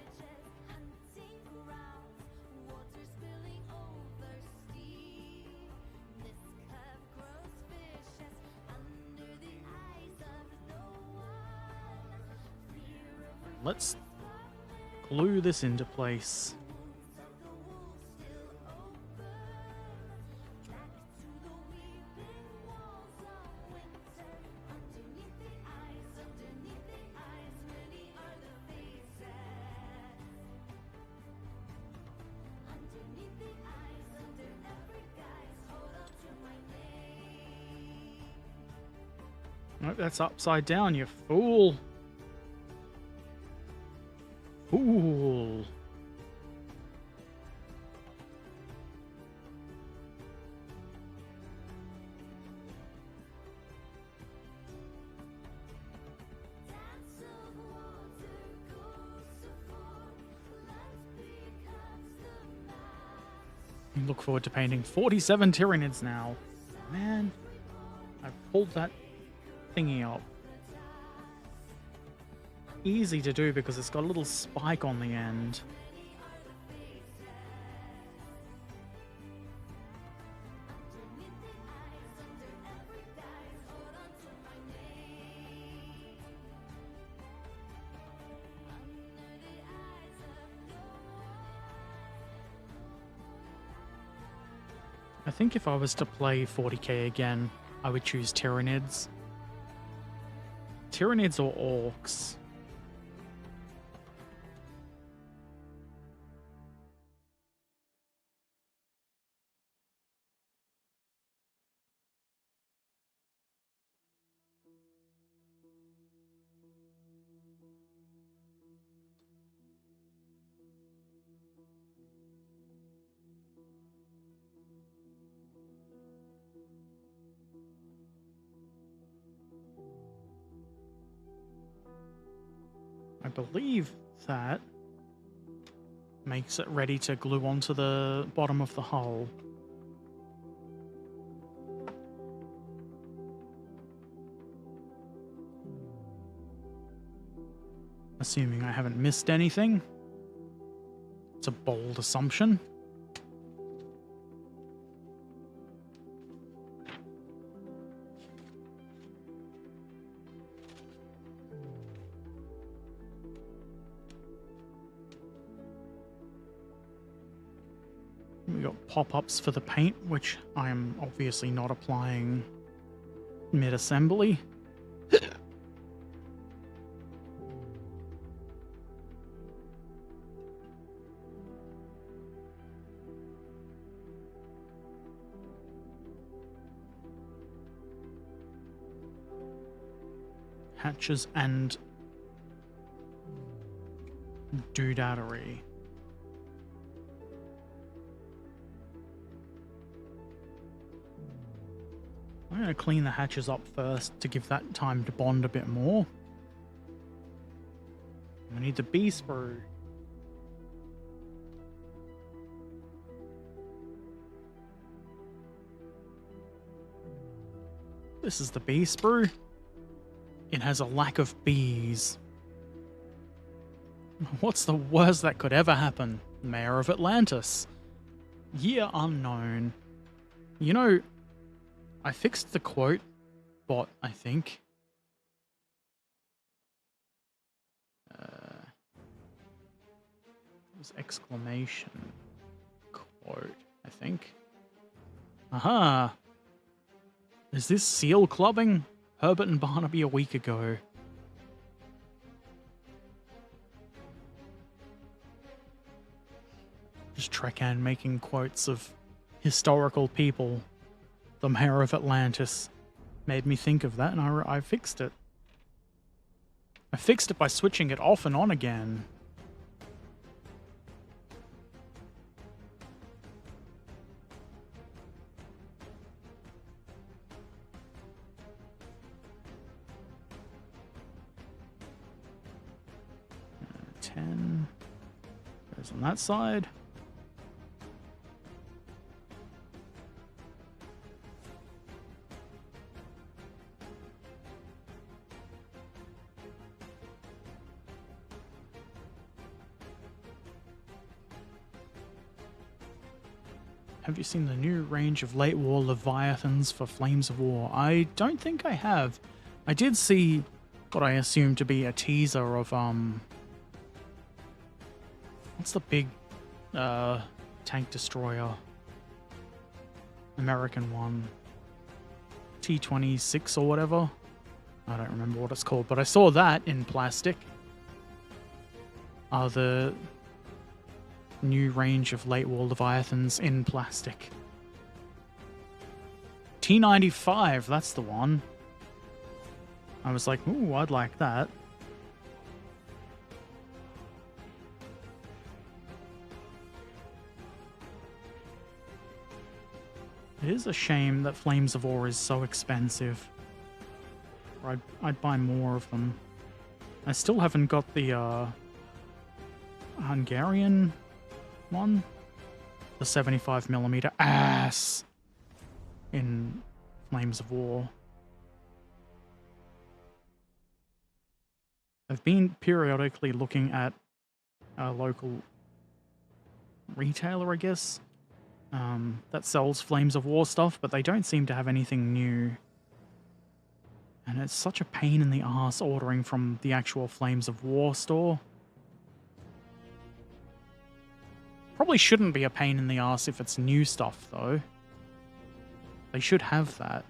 Let's glue this into place. No, that's upside down, you fool. Fool. Look forward to painting 47 Tyranids now. Man, I pulled that thingy up. Easy to do because it's got a little spike on the end. I think if I was to play 40k again, I would choose Tyranids. Tyranids or Orcs. I believe that makes it ready to glue onto the bottom of the hull. Assuming I haven't missed anything. It's a bold assumption. We got pop-ups for the paint, which I am obviously not applying mid-assembly. Hatches and doodadery. I'm going to clean the hatches up first to give that time to bond a bit more. We need the B sprue. This is the B sprue. It has a lack of bees. What's the worst that could ever happen? Mayor of Atlantis. Year unknown. You know, I fixed the quote bot, I think. It was exclamation quote, I think. Aha! Is this seal clubbing? Herbert and Barnaby a week ago. Just Trekkan making quotes of historical people. The Mayor of Atlantis made me think of that, and I fixed it. I fixed it by switching it off and on again. Goes on that side. Have you seen the new range of late war Leviathans for Flames of War? I don't think I have. I did see what I assume to be a teaser of what's the big tank destroyer? American one. T-26 or whatever. I don't remember what it's called, but I saw that in plastic. The new range of late war Leviathans in plastic. T-95, that's the one. I was like, ooh, I'd like that. It is a shame that Flames of War is so expensive. Or I'd buy more of them. I still haven't got the Hungarian one. The 75mm ass in Flames of War. I've been periodically looking at a local retailer, I guess, that sells Flames of War stuff, but they don't seem to have anything new. And it's such a pain in the ass ordering from the actual Flames of War store. Probably shouldn't be a pain in the ass if it's new stuff, though. They should have that.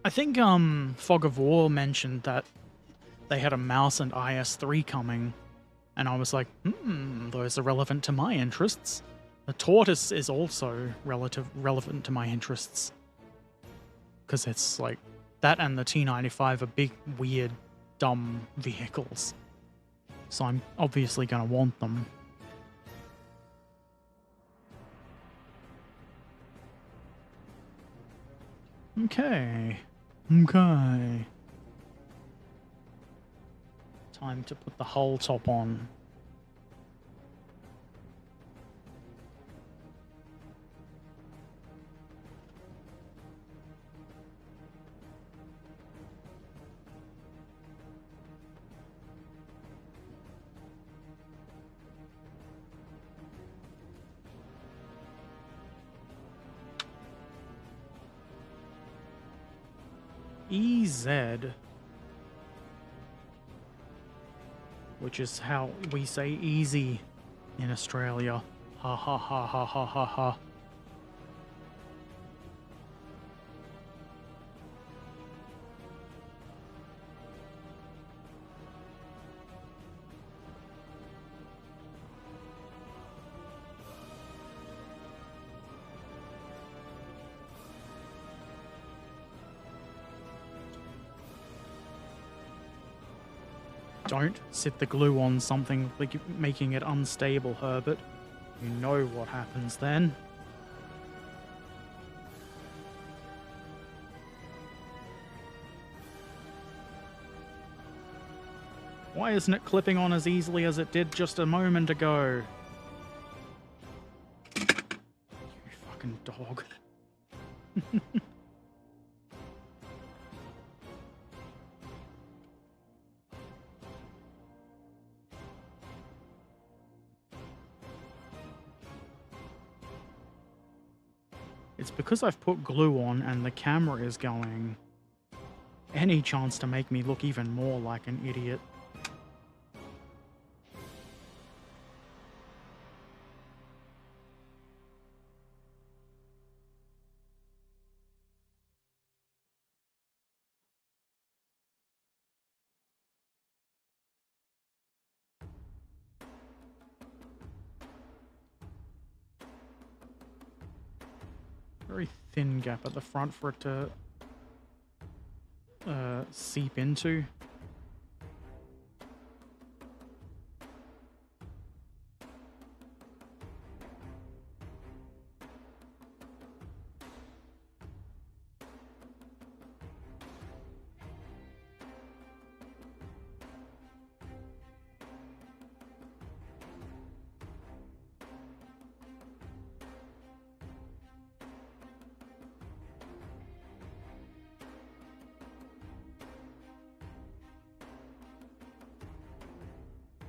I think Fog of War mentioned that they had a mouse and IS-3 coming, and I was like, those are relevant to my interests. The Tortoise is also relevant to my interests. Because it's like, that and the T-95 are big, weird, dumb vehicles. So I'm obviously going to want them. Okay. Okay. Time to put the hull top on. EZ, which is how we say easy in Australia. Ha ha ha ha ha ha ha. Don't sit the glue on something like making it unstable, Herbert. You know what happens then. Why isn't it clipping on as easily as it did just a moment ago? You fucking dog. It's because I've put glue on and the camera is going. Any chance to make me look even more like an idiot. Very thin gap at the front for it to seep into.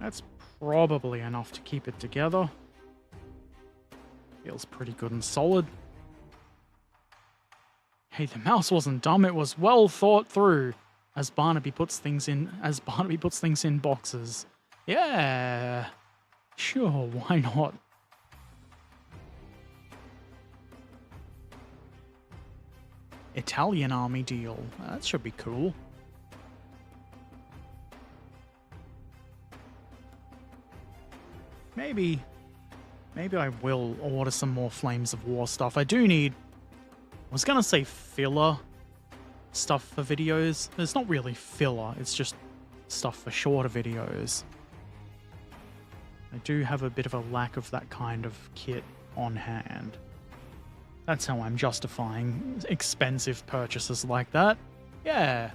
That's probably enough to keep it together. Feels pretty good and solid. Hey, the mouse wasn't dumb, it was well thought through. As Barnaby puts things in boxes. Yeah. Sure, why not? Italian army deal. That should be cool. Maybe I will order some more Flames of War stuff. I do need... I was gonna say filler stuff for videos. It's not really filler, it's just stuff for shorter videos. I do have a bit of a lack of that kind of kit on hand. That's how I'm justifying expensive purchases like that. Yeah,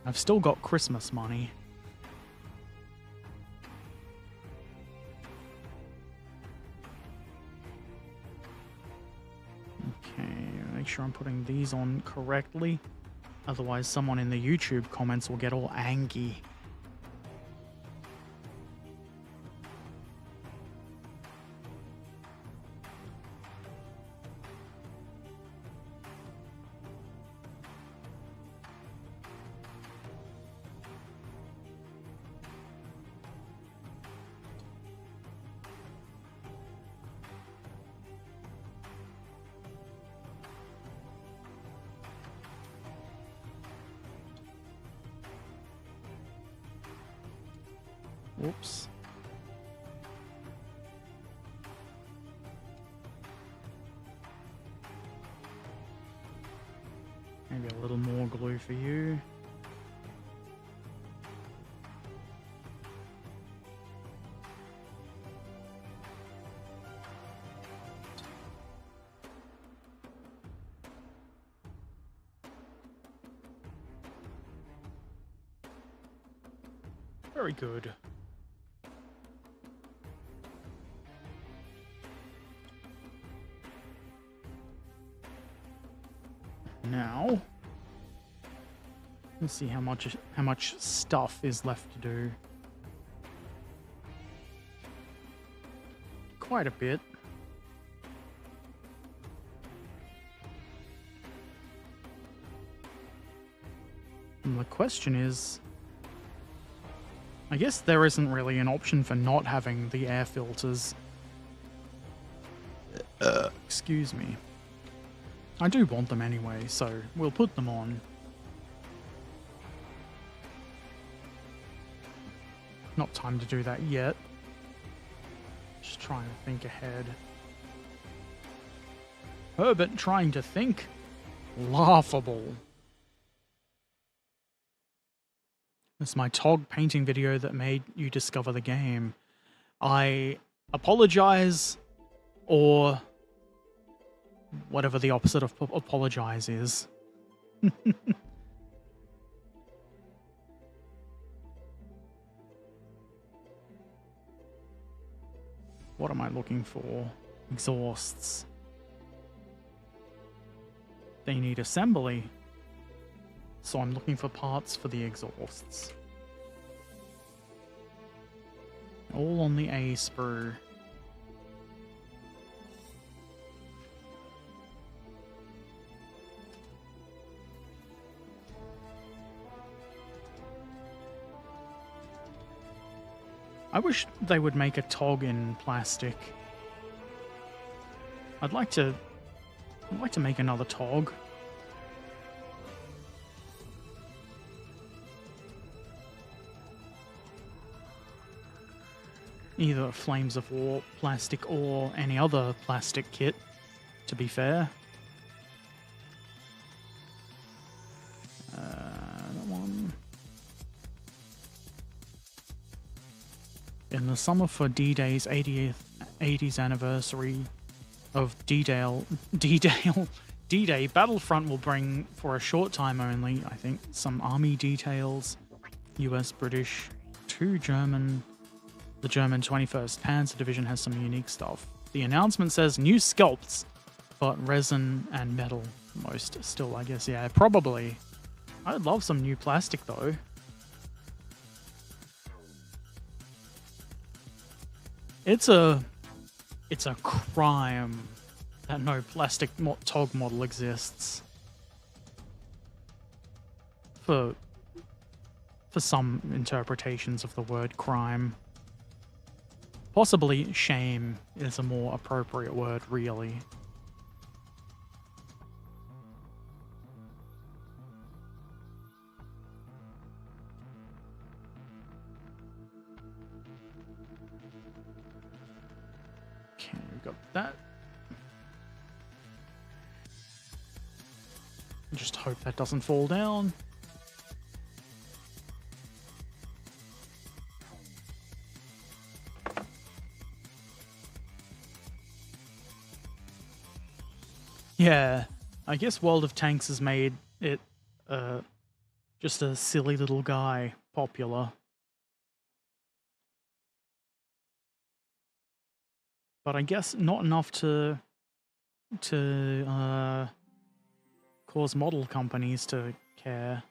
I've still got Christmas money. Okay, make sure I'm putting these on correctly. Otherwise, someone in the YouTube comments will get all angry. Whoops. Maybe a little more glue for you. Very good. Now, let's see how much stuff is left to do. Quite a bit. And the question is, I guess there isn't really an option for not having the air filters. Excuse me. I do want them anyway, so we'll put them on. Not time to do that yet. Just trying to think ahead. Herbert trying to think? Laughable. It's my Tog painting video that made you discover the game. I apologize, or whatever the opposite of apologize is. What am I looking for? Exhausts. They need assembly. So I'm looking for parts for the exhausts. All on the A sprue. I wish they would make a Tog in plastic. I'd like to make another Tog. Either Flames of War plastic or any other plastic kit, to be fair. That one. In the summer for D-Day's 80th anniversary of D-Day, Battlefront will bring, for a short time only, I think, some army details. US, British, the German 21st Panzer Division has some unique stuff. The announcement says new sculpts, but resin and metal most still, I guess. Yeah, probably. I'd love some new plastic, though. It's a crime that no plastic Tog model exists. For some interpretations of the word crime. Possibly shame is a more appropriate word, really. Okay, we've got that. Just hope that doesn't fall down. Yeah, I guess World of Tanks has made it just a silly little guy popular. But I guess not enough to cause model companies to care.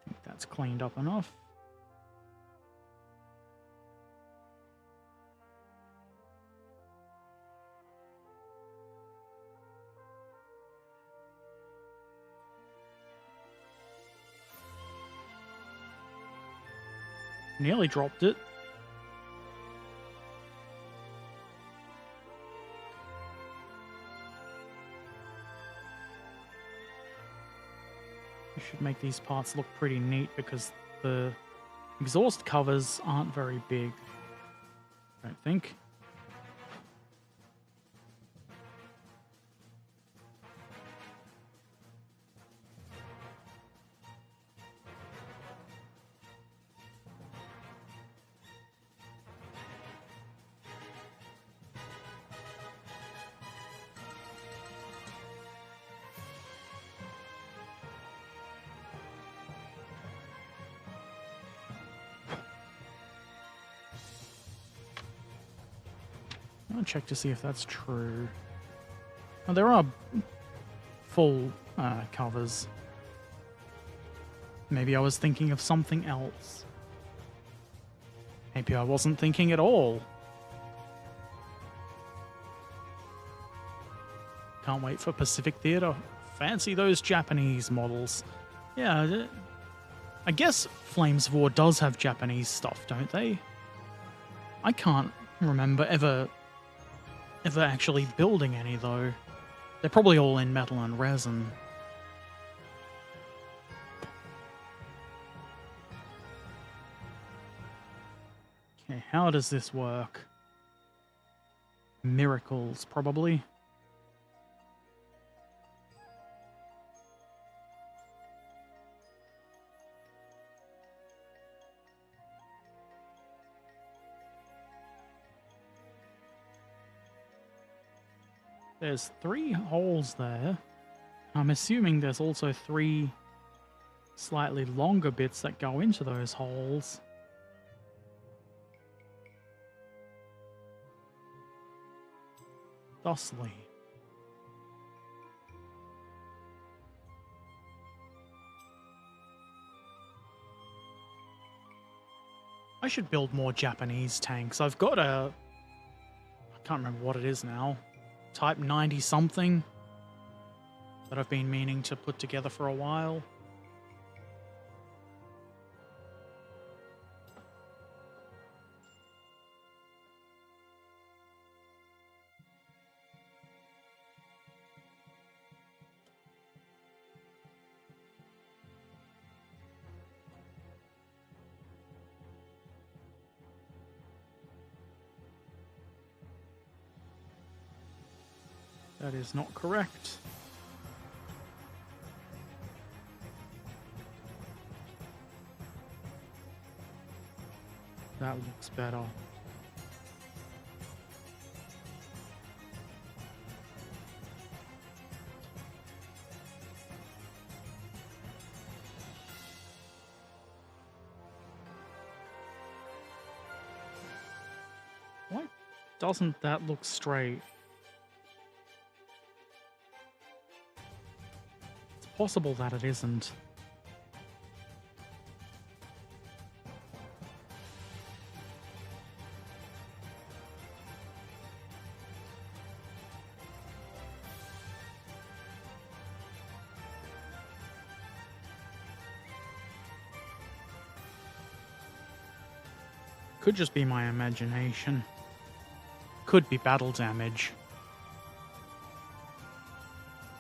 I think that's cleaned up enough. Nearly dropped it. We should make these parts look pretty neat because the exhaust covers aren't very big, I don't think. I'll check to see if that's true. Oh, there are full covers. Maybe I was thinking of something else. Maybe I wasn't thinking at all. Can't wait for Pacific Theater. Fancy those Japanese models. Yeah, I guess Flames of War does have Japanese stuff, don't they? I can't remember ever actually building any, though. They're probably all in metal and resin. Okay, how does this work? Miracles, probably. There's 3 holes there. I'm assuming there's also 3 slightly longer bits that go into those holes. Thusly. I should build more Japanese tanks. I've got a... I can't remember what it is now. Type 90 something that I've been meaning to put together for a while. That is not correct. That looks better. Why doesn't that look straight? It's possible that it isn't. Could just be my imagination. Could be battle damage.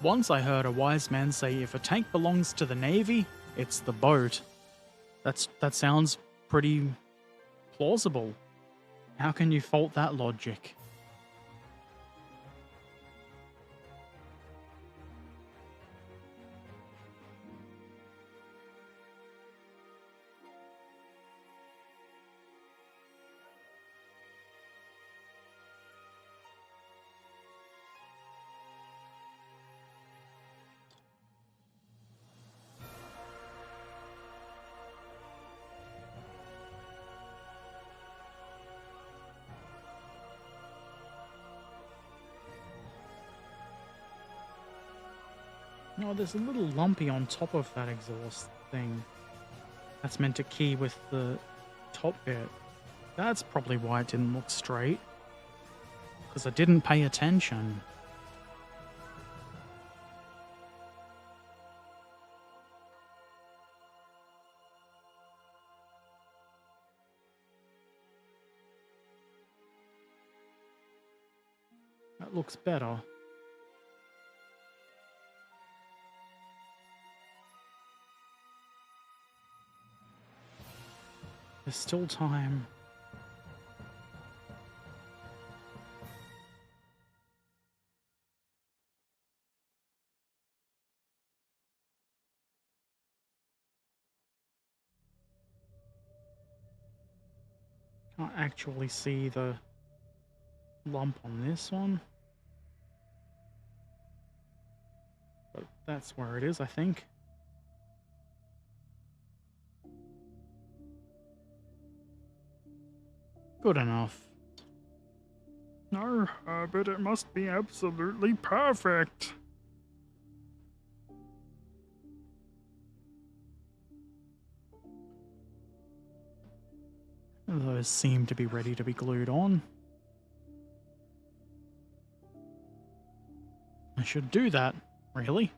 Once I heard a wise man say if a tank belongs to the Navy, it's the boat. That sounds pretty plausible. How can you fault that logic? Oh, there's a little lumpy on top of that exhaust thing. That's meant to key with the top bit. That's probably why it didn't look straight. Because I didn't pay attention. That looks better. There's still time. Can't actually see the lump on this one. But that's where it is, I think. Good enough. No, Herbert, it must be absolutely perfect. Those seem to be ready to be glued on. I should do that, really.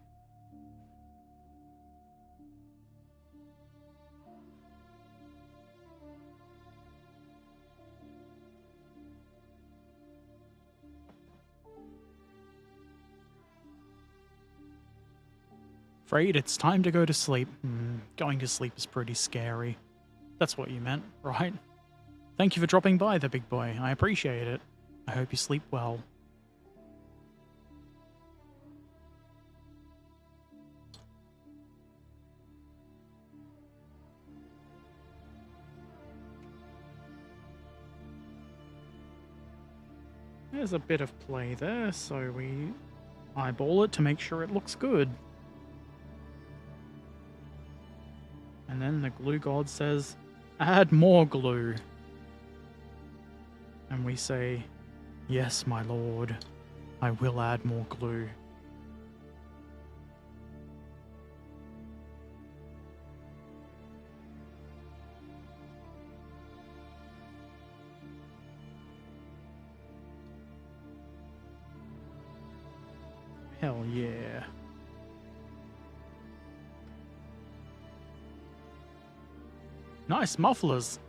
Afraid it's time to go to sleep. Going to sleep is pretty scary. That's what you meant, right? Thank you for dropping by, the big boy. I appreciate it. I hope you sleep well. There's a bit of play there, so we eyeball it to make sure it looks good. And then the glue god says, add more glue. And we say, yes, my lord, I will add more glue. Hell yeah. Nice mufflers.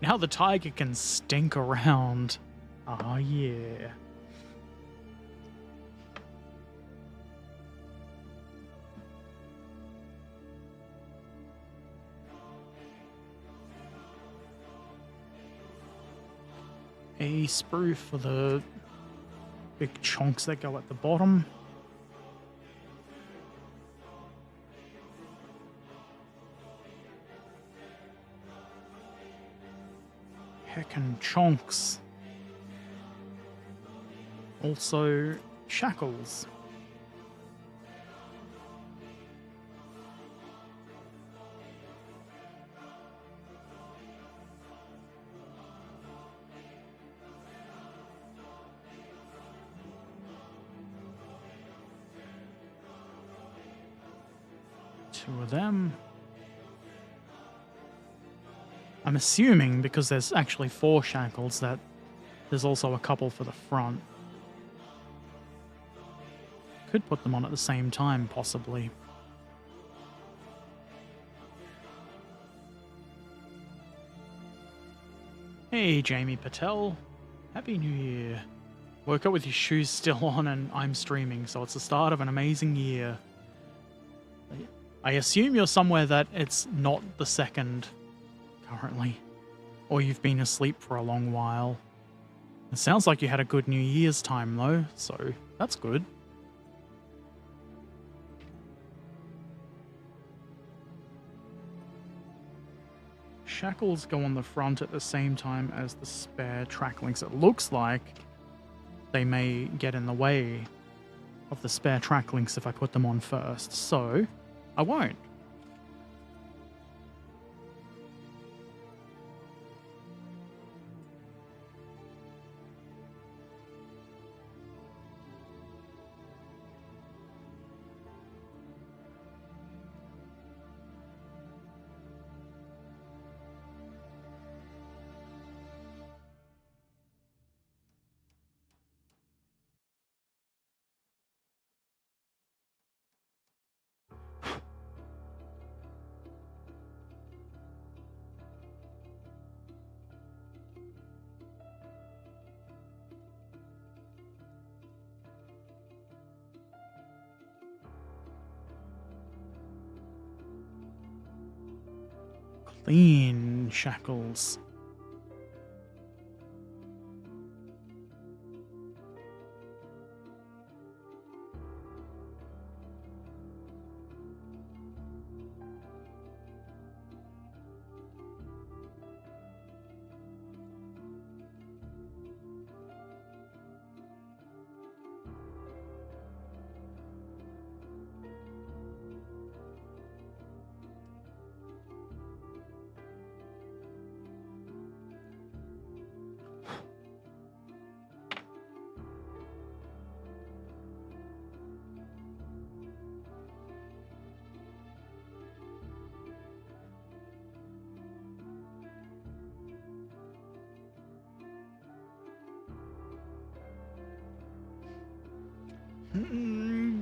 Now the Tiger can stink around. Oh yeah. A sprue for the big chunks that go at the bottom. Heckin' chunks. Also, shackles. Two of them. I'm assuming, because there's actually 4 shackles, that there's also a couple for the front. Could put them on at the same time, possibly. Hey, Jamie Patel. Happy New Year. Woke up with your shoes still on and I'm streaming, so it's the start of an amazing year. I assume you're somewhere that it's not the second currently, or you've been asleep for a long while. It sounds like you had a good New Year's time though, so that's good. Shackles go on the front at the same time as the spare track links. It looks like they may get in the way of the spare track links if I put them on first, so I won't. Clean shackles.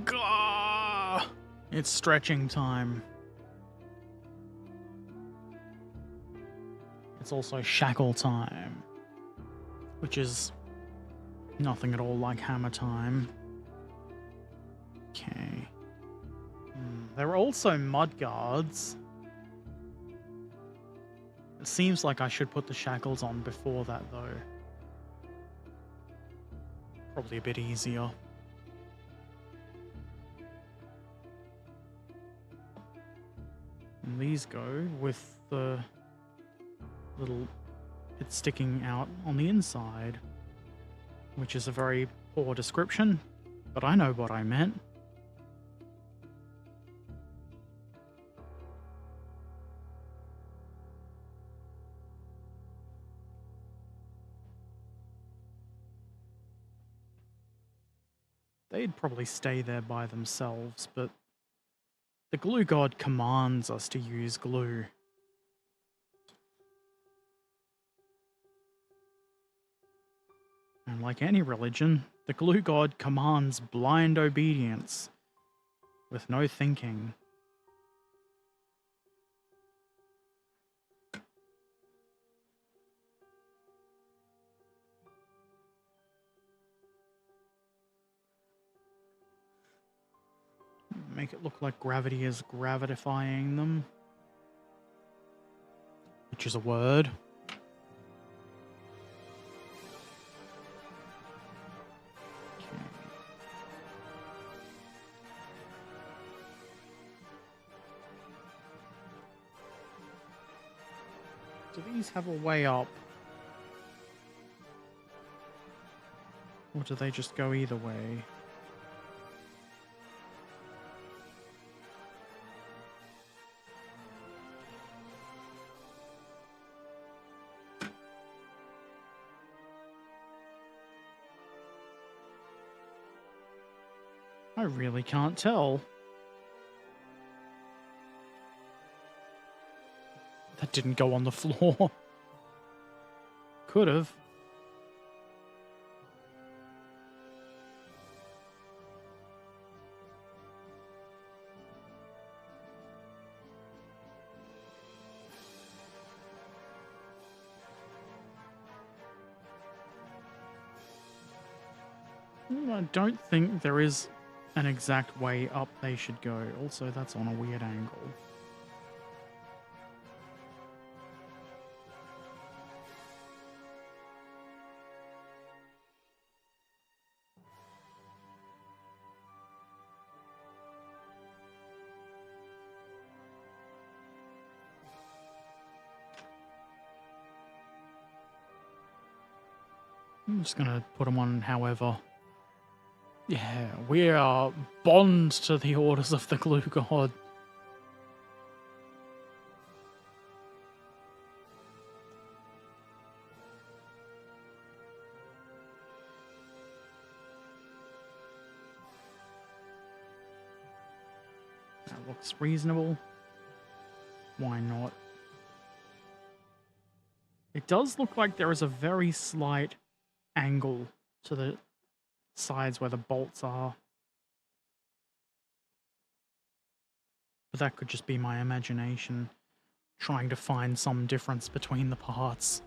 Gah! It's stretching time. It's also shackle time, which is nothing at all like hammer time. Okay. There are also mud guards. It seems like I should put the shackles on before that, though. Probably a bit easier. And these go with the little bit sticking out on the inside, which is a very poor description, but I know what I meant. They'd probably stay there by themselves, but the glue god commands us to use glue. And like any religion, the glue god commands blind obedience with no thinking. Make it look like gravity is gravitifying them, which is a word. Do these have a way up? Or do they just go either way? I really can't tell. That didn't go on the floor. Could have. I don't think there is an exact way up they should go. Also, that's on a weird angle. I'm just going to put them on however. Yeah, we are bond to the orders of the glue god. That looks reasonable. Why not? It does look like there is a very slight angle to the sides where the bolts are. But that could just be my imagination trying to find some difference between the parts.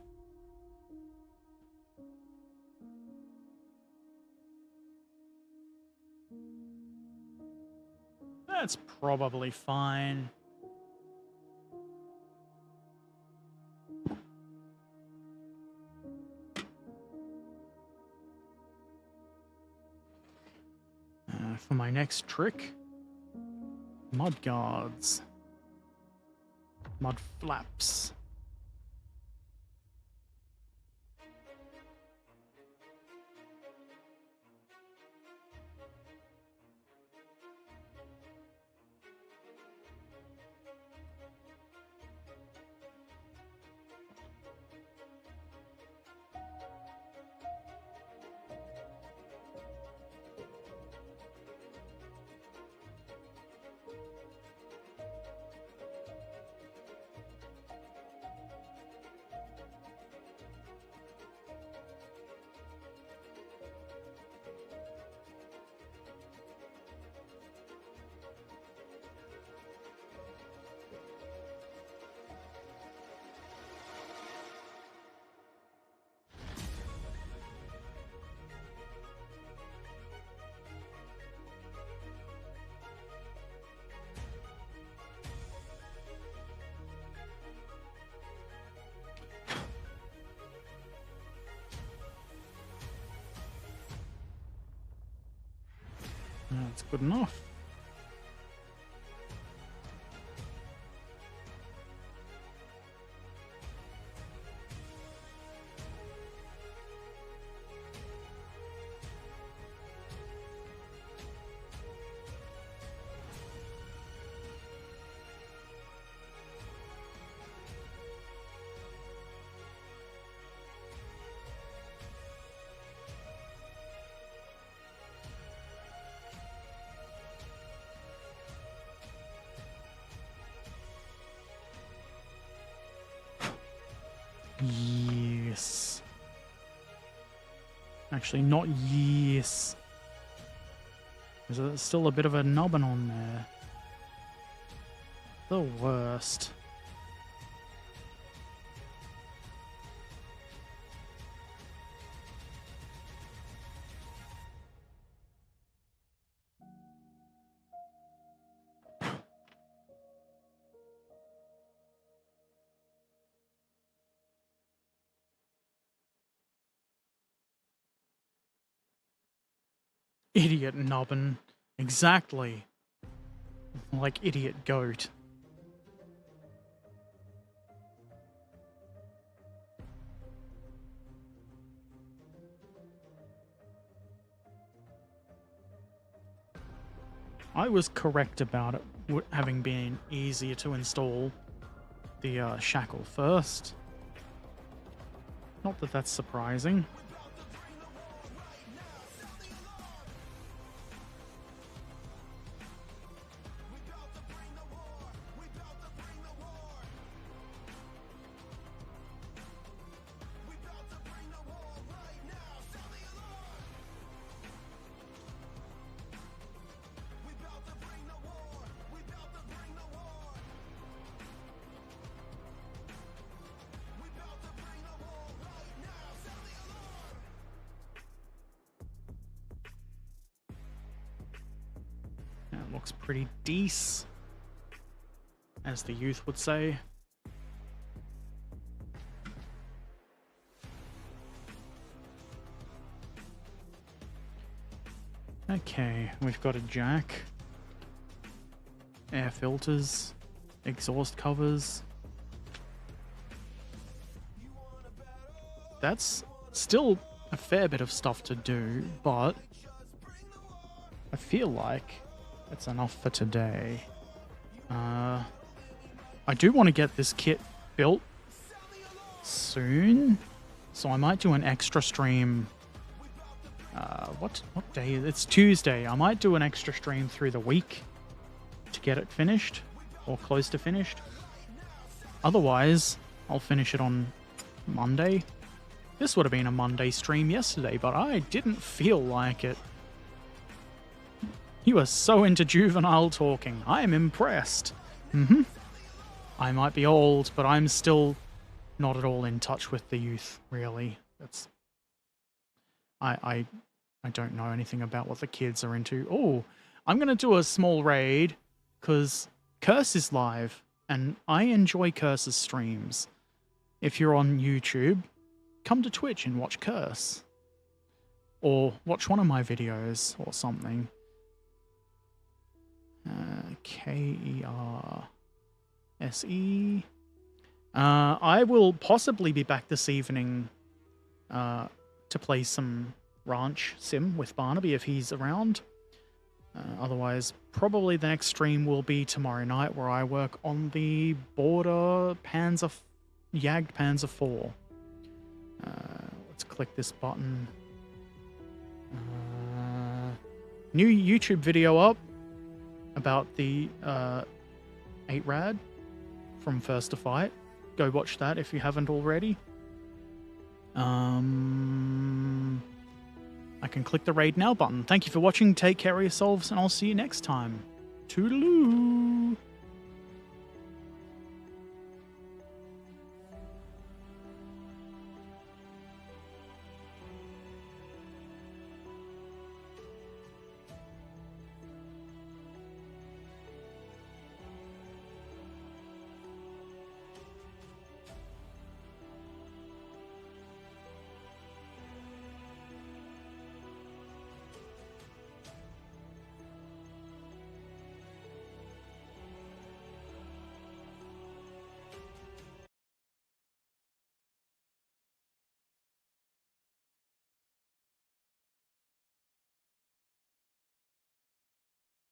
That's probably fine. For my next trick, mud guards, mud flaps. That's good enough. Yes. Actually, not yes. There's still a bit of a nubbin on there. The worst. Idiot nubbin. Exactly. Like idiot goat. I was correct about it having been easier to install the shackle first. Not that that's surprising. looks pretty decent, as the youth would say. Okay, we've got a jack, air filters, exhaust covers. That's still a fair bit of stuff to do, but I feel like that's enough for today. I do want to get this kit built soon, so I might do an extra stream. What day? It's Tuesday. I might do an extra stream through the week to get it finished, or close to finished. Otherwise, I'll finish it on Monday. This would have been a Monday stream yesterday, but I didn't feel like it. You are so into juvenile talking. I am impressed. I might be old, but I'm still not at all in touch with the youth, really. That's... I don't know anything about what the kids are into. Oh, I'm going to do a small raid, because Curse is live, and I enjoy Curse's streams. If you're on YouTube, come to Twitch and watch Curse. Or watch one of my videos, or something. K-E-R-S-E. I will possibly be back this evening to play some Ranch Sim with Barnaby if he's around. Otherwise, probably the next stream will be tomorrow night, where I work on the Border Yagged Panzer 4. Let's click this button. New YouTube video up about the 8-Rad from First to Fight. Go watch that if you haven't already. I can click the raid now button. Thank you for watching. Take care of yourselves, and I'll see you next time. Toodaloo!